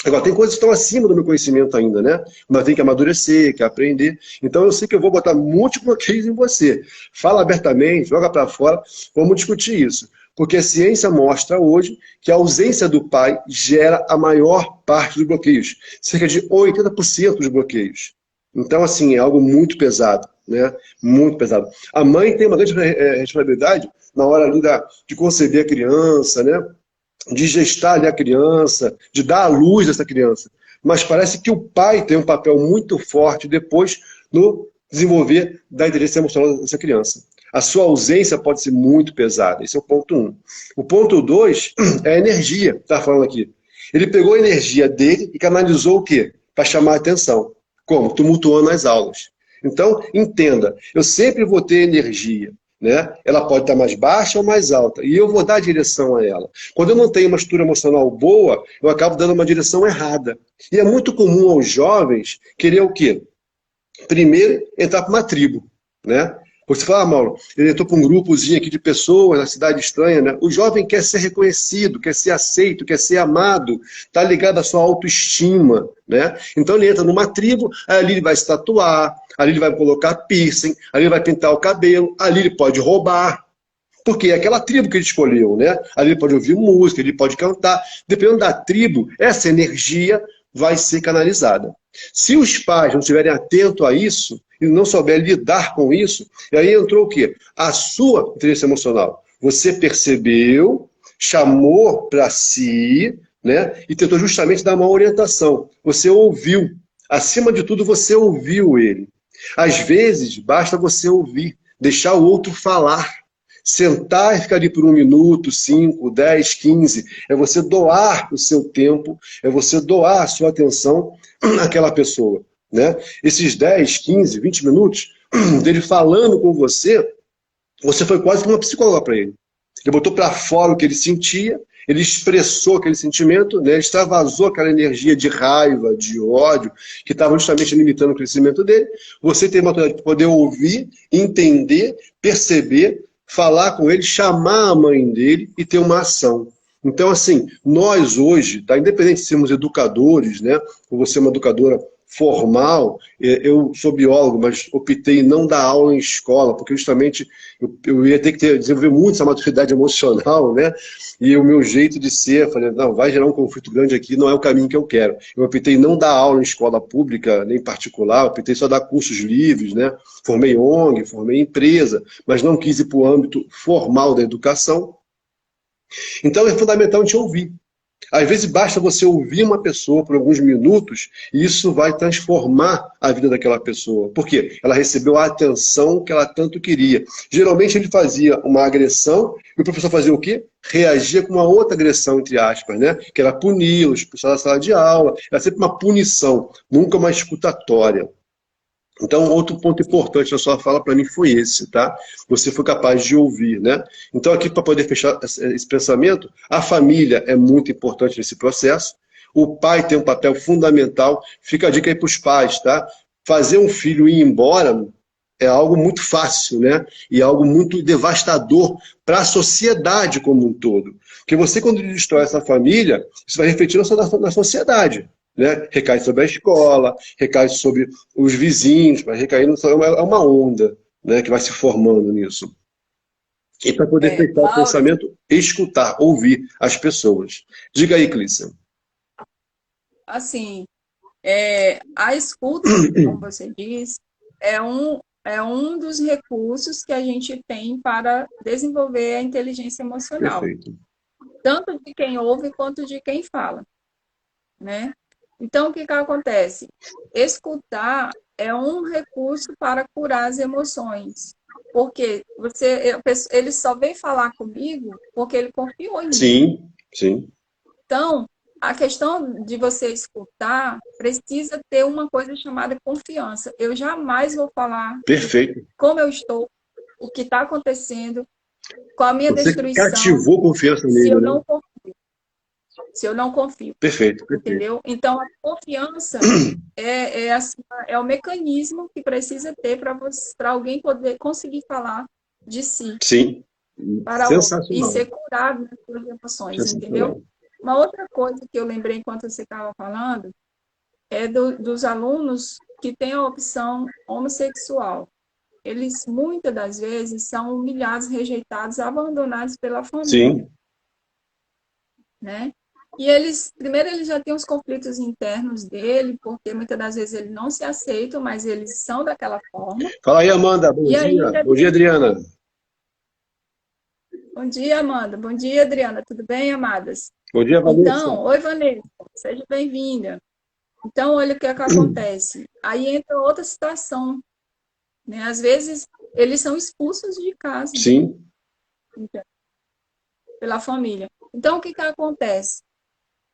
Agora, tem coisas que estão acima do meu conhecimento ainda, né? Mas tem que amadurecer, que aprender. Então, eu sei que eu vou botar muitos bloqueios em você. Fala abertamente, joga para fora, vamos discutir isso. Porque a ciência mostra hoje que a ausência do pai gera a maior parte dos bloqueios. Cerca de 80% dos bloqueios. Então, assim, é algo muito pesado, né? Muito pesado. A mãe tem uma grande responsabilidade na hora ali de conceber a criança, né? De gestar ali a criança, de dar à luz essa criança. Mas parece que o pai tem um papel muito forte depois no desenvolver da inteligência emocional dessa criança. A sua ausência pode ser muito pesada. Esse é o ponto 1. O ponto 2 é a energia, está falando aqui. Ele pegou a energia dele e canalizou o quê? Para chamar a atenção. Como? Tumultuando as aulas. Então, entenda, eu sempre vou ter energia. Né? Ela pode estar mais baixa ou mais alta, e eu vou dar a direção a ela. Quando eu não tenho uma estrutura emocional boa, eu acabo dando uma direção errada. E é muito comum aos jovens querer o quê? Primeiro, entrar para uma tribo. Né? Você fala, Mauro, ele entrou para um grupozinho aqui de pessoas na cidade estranha, né? O jovem quer ser reconhecido, quer ser aceito, quer ser amado, está ligado à sua autoestima, né? Então ele entra numa tribo, ali ele vai se tatuar, ali ele vai colocar piercing, ali ele vai pintar o cabelo, ali ele pode roubar. Porque é aquela tribo que ele escolheu, né? Ali ele pode ouvir música, ele pode cantar. Dependendo da tribo, essa energia vai ser canalizada. Se os pais não estiverem atentos a isso, e não souberem lidar com isso, e aí entrou o quê? A sua inteligência emocional. Você percebeu, chamou para si, né? E tentou justamente dar uma orientação. Você ouviu. Acima de tudo, você ouviu ele. Às vezes, basta você ouvir, deixar o outro falar. Sentar e ficar ali por 1 minuto, 5, 10, 15. É você doar o seu tempo, é você doar a sua atenção àquela pessoa. Né? Esses 10, 15, 20 minutos dele falando com você, você foi quase como uma psicóloga para ele. Ele botou para fora o que ele sentia, ele expressou aquele sentimento, né? Extravasou aquela energia de raiva, de ódio, que estava justamente limitando o crescimento dele. Você tem a maturidade de poder ouvir, entender, perceber, falar com ele, chamar a mãe dele e ter uma ação. Então, assim, nós hoje, tá, independente de sermos educadores, né, ou você é uma educadora formal, eu sou biólogo, mas optei em não dar aula em escola, porque justamente eu ia ter que desenvolver muito essa maturidade emocional, né? E o meu jeito de ser, eu falei, não, vai gerar um conflito grande aqui, não é o caminho que eu quero. Eu optei em não dar aula em escola pública, nem particular, optei só dar cursos livres, né? Formei ONG, formei empresa, mas não quis ir para o âmbito formal da educação. Então é fundamental a gente ouvir. Às vezes basta você ouvir uma pessoa por alguns minutos e isso vai transformar a vida daquela pessoa. Por quê? Ela recebeu a atenção que ela tanto queria. Geralmente ele fazia uma agressão e o professor fazia o quê? Reagia com uma outra agressão, entre aspas, né? Que era puni-lo, expulsar da sala de aula. Era sempre uma punição, nunca uma escutatória. Então, outro ponto importante na sua fala para mim foi esse, tá? Você foi capaz de ouvir, né? Então, aqui para poder fechar esse pensamento, a família é muito importante nesse processo. O pai tem um papel fundamental. Fica a dica aí para os pais, tá? Fazer um filho ir embora é algo muito fácil, né? E é algo muito devastador para a sociedade como um todo. Porque você, quando destrói essa família, isso vai refletir na sociedade. Né? Recai sobre a escola, recai sobre os vizinhos, vai recaindo, é uma onda, né, que vai se formando nisso. E para poder fechar o Mauro, pensamento, escutar, ouvir as pessoas. Diga aí, Clícia. assim, a escuta, como você disse, é um dos recursos que a gente tem para desenvolver a inteligência emocional, Perfeito. tanto de quem ouve quanto de quem fala, né? Então, o que que acontece? Escutar é um recurso para curar as emoções, porque ele só vem falar comigo porque ele confiou em mim. Sim, sim. Então, a questão de você escutar precisa ter uma coisa chamada confiança. Eu jamais vou falar Perfeito. como eu estou, o que está acontecendo, com a minha Você destruição, cativou confiança se nele, eu né? não confio. Se eu não confio. Perfeito, perfeito. Entendeu? Então, a confiança é o mecanismo que precisa ter para alguém poder conseguir falar de si Sim. para outro e Sensacional. ser curado das suas emoções, entendeu? Sensacional. Uma outra coisa que eu lembrei enquanto você estava falando é dos alunos que têm a opção homossexual. Eles, muitas das vezes, são humilhados, rejeitados, abandonados pela família. Sim. Né? E primeiro, eles já têm os conflitos internos dele, porque muitas das vezes eles não se aceitam, mas eles são daquela forma. Fala aí, Amanda. Bom E dia. ainda Bom dia, Adriana. Bom dia, Amanda. Bom dia, Adriana. Tudo bem, amadas? Bom dia, Vanessa. Então, oi, Vanessa. Seja bem-vinda. Então, olha o que acontece. Aí entra outra situação, né? Às vezes, eles são expulsos de casa. Sim. Então, pela família. Então, o que acontece?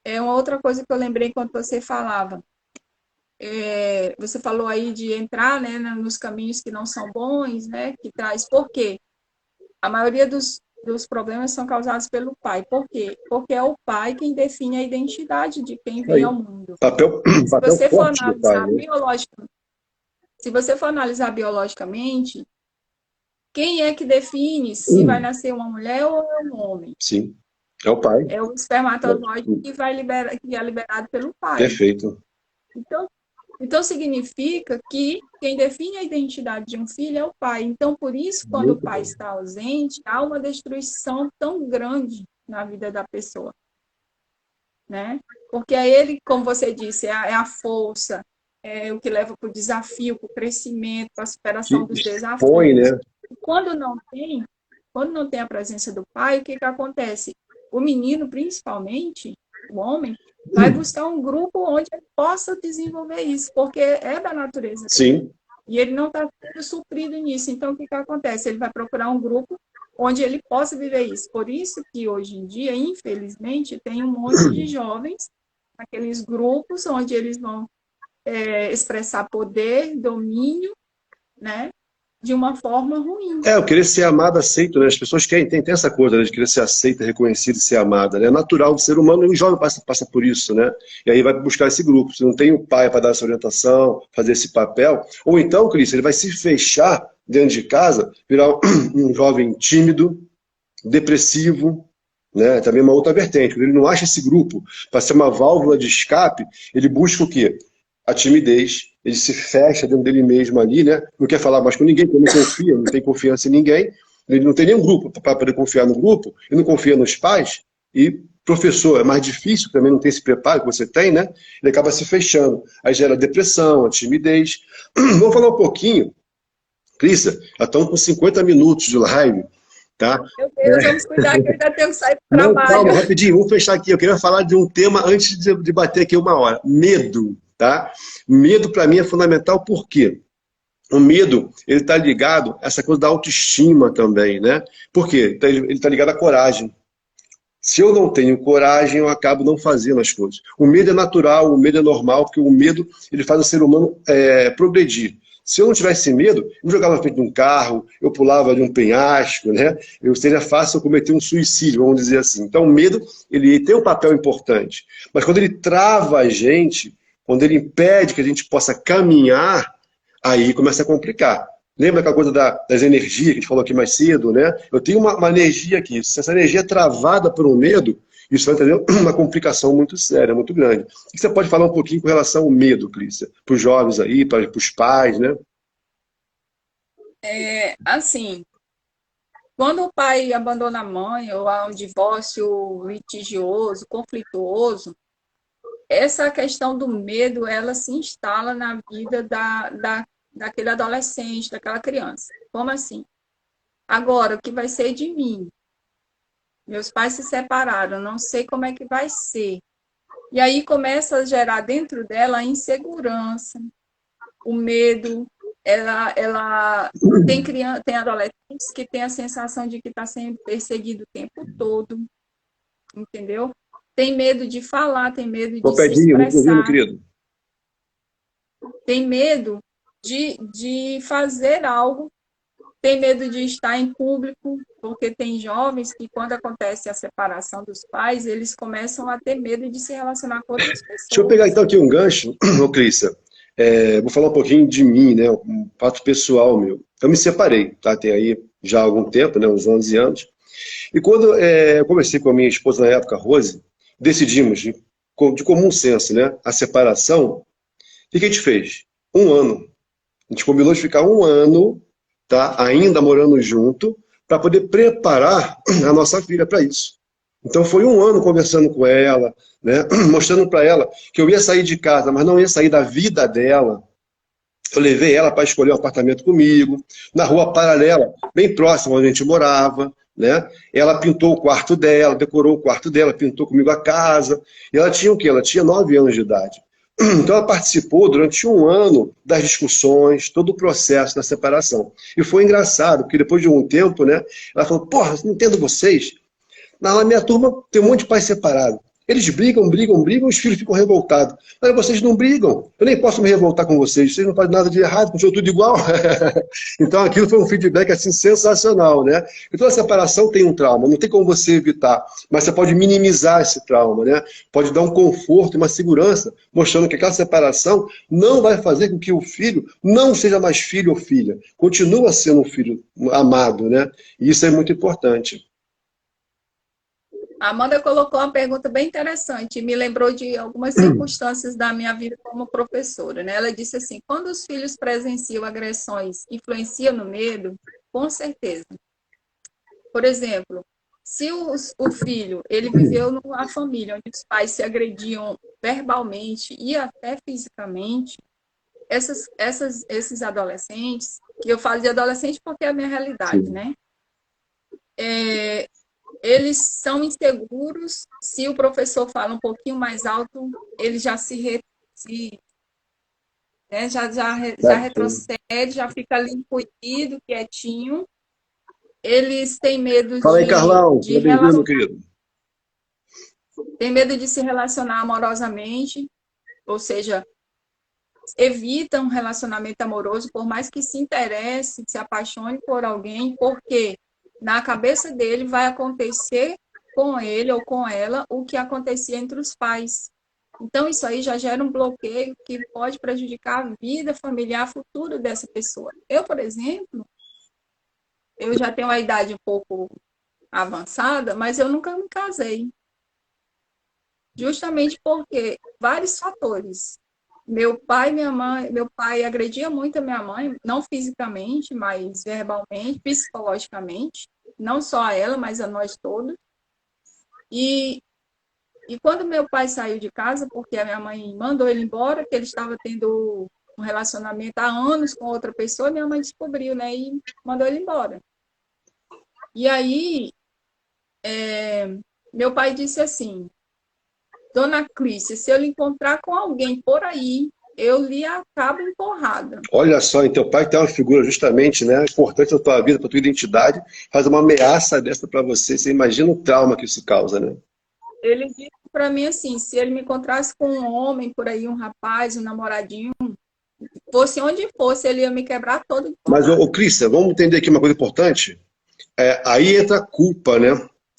É uma outra coisa que eu lembrei enquanto você falava. Você falou aí de entrar, né, nos caminhos que não são bons, né, que traz. Por quê? A maioria dos problemas são causados pelo pai. Por quê? Porque é o pai quem define a identidade de quem vem ao mundo. Papel forte do pai, né? Se você for analisar biologicamente, quem é que define se vai nascer uma mulher ou um homem? Sim. É o pai. É o espermatozoide que é liberado pelo pai. Perfeito. Então, Então, significa que quem define a identidade de um filho é o pai. Então, por isso, quando o Muito pai bom. está ausente, há uma destruição tão grande na vida da pessoa, né? Porque é ele, como você disse, é a força, é o que leva para o desafio, para o crescimento, para a superação Que dos expõe, desafios. né? E quando não tem a presença do pai, o que que acontece? O menino, principalmente, o homem, vai buscar um grupo onde ele possa desenvolver isso, porque é da natureza dele. Sim. E ele não está sendo suprido nisso. Então, o que que acontece? Ele vai procurar um grupo onde ele possa viver isso. Por isso que, hoje em dia, infelizmente, tem um monte de jovens naqueles grupos onde eles vão expressar poder, domínio, né? De uma forma ruim. É, eu querer ser amado, aceito, né? As pessoas querem, tem essa coisa, né, de querer ser aceita, reconhecida e ser amada, né? É natural do ser humano, e o jovem passa por isso, né? E aí vai buscar esse grupo. Se não tem o pai para dar essa orientação, fazer esse papel, ou então, Cris, ele vai se fechar dentro de casa, virar um jovem tímido, depressivo, né? Também uma outra vertente. Quando ele não acha esse grupo para ser uma válvula de escape, ele busca o quê? A timidez, ele se fecha dentro dele mesmo ali, né? Não quer falar mais com ninguém, porque não confia, não tem confiança em ninguém, ele não tem nenhum grupo para poder confiar no grupo, ele não confia nos pais, e professor, é mais difícil, também não tem esse preparo que você tem, né? Ele acaba se fechando, aí gera depressão, a timidez. Vamos falar um pouquinho, Crista, já estamos com 50 minutos de live, tá? Meu Deus, vamos cuidar que eu ainda tenho que sair para o Não, trabalho. calma, rapidinho, vamos fechar aqui. Eu queria falar de um tema antes de bater aqui uma hora. Medo, tá? Medo para mim é fundamental, por quê? O medo, ele está ligado a essa coisa da autoestima também, né? Por quê? Ele está ligado à coragem. Se eu não tenho coragem, eu acabo não fazendo as coisas. O medo é natural, o medo é normal, porque o medo ele faz o ser humano progredir. Se eu não tivesse medo, eu me jogava na frente de um carro, eu pulava de um penhasco, né? Seria fácil eu cometer um suicídio, vamos dizer assim. Então, o medo, ele tem um papel importante. Mas quando ele trava a gente, quando ele impede que a gente possa caminhar, aí começa a complicar. Lembra aquela coisa das energias que a gente falou aqui mais cedo, né? Eu tenho uma energia aqui. Se essa energia é travada por um medo, isso vai trazer uma complicação muito séria, muito grande. O que você pode falar um pouquinho com relação ao medo, Clícia? Para os jovens aí, para os pais, né? Assim, quando o pai abandona a mãe ou há um divórcio litigioso, conflituoso, essa questão do medo, ela se instala na vida daquele adolescente, daquela criança. Como assim? Agora, o que vai ser de mim? Meus pais se separaram, não sei como é que vai ser. E aí começa a gerar dentro dela a insegurança, o medo. Ela tem adolescentes que têm a sensação de que está sendo perseguido o tempo todo, entendeu? Tem medo de falar, tem medo Tô de se pedinho, não tô ouvindo, expressar, querido. tem medo de fazer algo, tem medo de estar em público, porque tem jovens que, quando acontece a separação dos pais, eles começam a ter medo de se relacionar com outras Deixa eu pegar pessoas. então aqui um gancho, ô Clícia. Vou falar um pouquinho de mim, né? Um fato pessoal meu. Eu me separei, tá? Tem aí já algum tempo, né? Uns 11 anos. E quando eu conversei com a minha esposa na época, Rose, decidimos, de comum senso, né? A separação. O que a gente fez? Um ano. A gente combinou de ficar um ano, tá? Ainda morando junto, para poder preparar a nossa filha para isso. Então foi um ano conversando com ela, né? Mostrando para ela que eu ia sair de casa, mas não ia sair da vida dela. Eu levei ela para escolher um apartamento comigo, na rua paralela, bem próximo onde a gente morava, né? Ela pintou o quarto dela, decorou o quarto dela, pintou comigo a casa. E ela tinha o quê? Ela tinha 9 anos de idade. Então ela participou durante um ano das discussões, todo o processo da separação. E foi engraçado, porque depois de um tempo, né? Ela falou, porra, não entendo vocês. Na minha turma tem um monte de pais separados. Eles brigam, brigam, brigam, os filhos ficam revoltados. Mas vocês não brigam. Eu nem posso me revoltar com vocês. Vocês não fazem nada de errado, continua tudo igual. Então aquilo foi um feedback assim sensacional, né? Então a separação tem um trauma, não tem como você evitar, mas você pode minimizar esse trauma, né? Pode dar um conforto e uma segurança, mostrando que aquela separação não vai fazer com que o filho não seja mais filho ou filha. Continua sendo um filho amado, né? E isso é muito importante. A Amanda colocou uma pergunta bem interessante e me lembrou de algumas circunstâncias da minha vida como professora, né? Ela disse assim, quando os filhos presenciam agressões, influencia no medo? Com certeza. Por exemplo, se o filho ele viveu numa família onde os pais se agrediam verbalmente e até fisicamente, esses adolescentes, que eu falo de adolescente porque é a minha realidade, Sim. né? Eles são inseguros, se o professor fala um pouquinho mais alto, ele já né, já retrocede, já ali encolhido, quietinho. Eles têm medo Fala aí, Carlão. de Bem-vindo, meu querido. tem medo de se relacionar amorosamente, ou seja, evita um relacionamento amoroso, por mais que se interesse, se apaixone por alguém, porque na cabeça dele vai acontecer com ele ou com ela o que acontecia entre os pais. Então, isso aí já gera um bloqueio que pode prejudicar a vida familiar futura dessa pessoa. Eu, por exemplo, eu já tenho uma idade um pouco avançada, mas eu nunca me casei. Justamente porque vários fatores. Meu pai agredia muito a minha mãe, não fisicamente, mas verbalmente, psicologicamente, não só a ela, mas a nós todos. E quando meu pai saiu de casa, porque a minha mãe mandou ele embora, que ele estava tendo um relacionamento há anos com outra pessoa, minha mãe descobriu, né, e mandou ele embora. E aí, meu pai disse assim, Dona Clícia, se eu lhe encontrar com alguém por aí, eu lhe acabo em porrada. Olha só, e teu pai tem uma figura justamente, né, importante na tua vida, para tua identidade, faz uma ameaça dessa para você. Você imagina o trauma que isso causa, né? Ele disse para mim assim, se ele me encontrasse com um homem por aí, um rapaz, um namoradinho, fosse onde fosse, ele ia me quebrar todo. Mas, Clícia, vamos entender aqui uma coisa importante? Aí entra a culpa, né?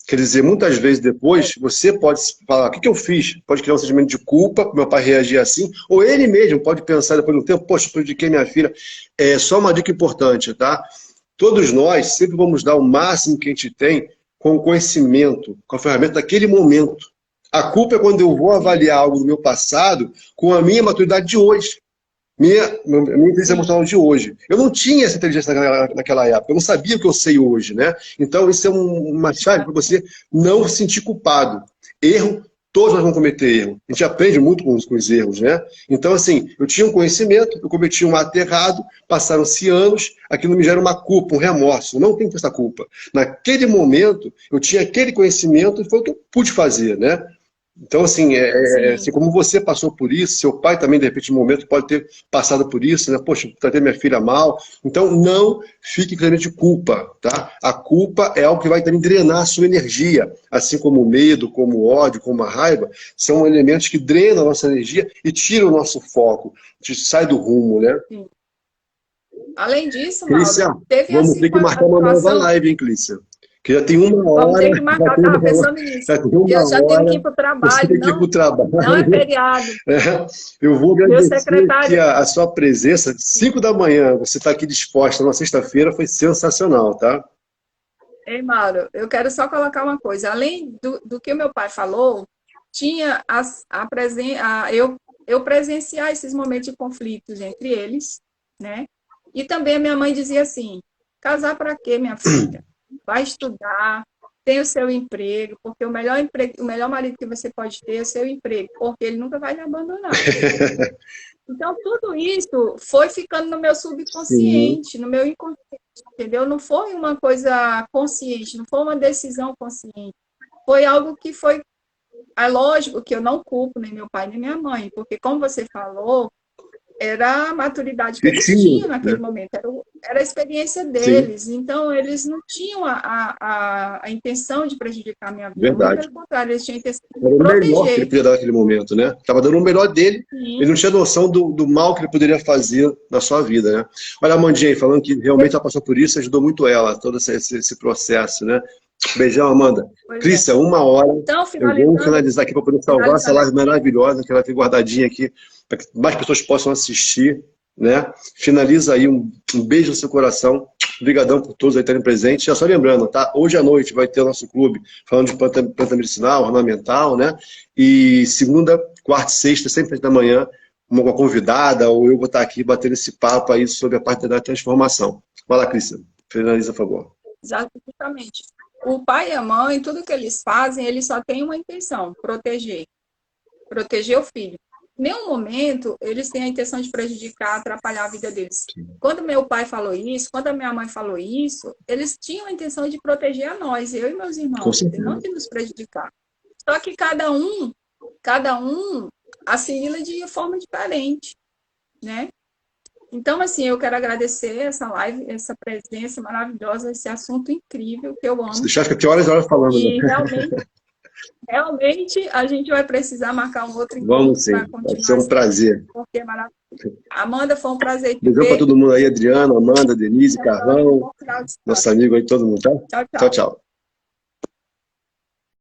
Quer dizer, muitas vezes depois, você pode falar, o que eu fiz? Pode criar um sentimento de culpa, meu pai reagir assim, ou ele mesmo pode pensar depois de um tempo, poxa, prejudiquei minha filha. É só uma dica importante, tá? Todos nós sempre vamos dar o máximo que a gente tem com o conhecimento, com a ferramenta daquele momento. A culpa é quando eu vou avaliar algo do meu passado com a minha maturidade de hoje. Minha inteligência emocional de hoje. Eu não tinha essa inteligência naquela época, eu não sabia o que eu sei hoje, né? Então, isso é uma chave para você não se sentir culpado. Erro, todos nós vamos cometer erro. A gente aprende muito com os erros, né? Então, assim, eu tinha um conhecimento, eu cometi um ato errado, passaram-se anos, aquilo me gera uma culpa, um remorso. Eu não tenho essa culpa. Naquele momento, eu tinha aquele conhecimento e foi o que eu pude fazer, né? Então, assim, assim, como você passou por isso, seu pai também, de repente, no momento, pode ter passado por isso, né? Poxa, tratei minha filha mal. Então, não fique com de culpa, tá? A culpa é algo que vai também drenar a sua energia, assim como o medo, como o ódio, como a raiva, são elementos que drenam a nossa energia e tiram o nosso foco, a gente sai do rumo, né? Sim. Além disso, Clícia, Mauro, teve vamos assim, ter que marcar uma nova live, hein, Clícia? Que já tem uma hora. Vamos ter que marcar, eu estava pensando nisso. Eu já tenho que ir para o trabalho, não é feriado. Eu vou agradecer aqui a sua presença. 5 da manhã, você está aqui disposta na sexta-feira, foi sensacional, tá? Ei, Mauro, eu quero só colocar uma coisa. Além do que o meu pai falou, tinha eu presenciar esses momentos de conflitos entre eles, né? E também a minha mãe dizia assim, casar para quê, minha filha? Vai estudar, tem o seu emprego, porque o melhor marido que você pode ter é o seu emprego, porque ele nunca vai lhe abandonar. Então, tudo isso foi ficando no meu subconsciente, no meu inconsciente, entendeu? Não foi uma coisa consciente, não foi uma decisão consciente. Foi algo que foi... É lógico que eu não culpo nem meu pai nem minha mãe, porque, como você falou, era a maturidade que eles tinham naquele momento, era a experiência deles. Sim. Então, eles não tinham a intenção de prejudicar a minha vida. Verdade. Muito pelo contrário, eles tinham a intenção de proteger. Era o melhor que ele podia dar naquele momento, né? Estava dando o melhor dele, sim. Ele não tinha noção do mal que ele poderia fazer na sua vida, né? Olha a Amandinha aí, falando que realmente ela passou por isso, ajudou muito ela, todo esse processo, né? Beijão, Amanda. Clícia, 1 hora. Então, eu vou finalizar aqui para poder salvar essa live maravilhosa que ela tem guardadinha aqui, para que mais pessoas possam assistir, né? Finaliza aí um beijo no seu coração. Obrigadão por todos aí estarem presentes. Já só lembrando, tá? Hoje à noite vai ter o nosso clube falando de planta medicinal, ornamental, né? E segunda, quarta e sexta, sempre da manhã, uma convidada ou eu vou estar aqui batendo esse papo aí sobre a parte da transformação. Vai lá, Cristian. Finaliza, por favor. Exatamente. O pai e a mãe, tudo que eles fazem, eles só têm uma intenção: proteger. Proteger o filho. Em nenhum momento eles têm a intenção de prejudicar, atrapalhar a vida deles. Quando meu pai falou isso, quando a minha mãe falou isso, eles tinham a intenção de proteger a nós, eu e meus irmãos, não de nos prejudicar. Só que cada um assimila de forma diferente, né? Então, assim, eu quero agradecer essa live, essa presença maravilhosa, esse assunto incrível que eu amo. Se deixar, fica aqui horas falando. E realmente, a gente vai precisar marcar um outro encontro. Vamos sim, vai ser um prazer. Porque é maravilhoso. Amanda, foi um prazer te Beijão ver. para todo mundo aí, Adriana, Amanda, Denise, Carrão, nosso amigo aí, todo mundo, tá? Tchau, tchau. Tchau, tchau.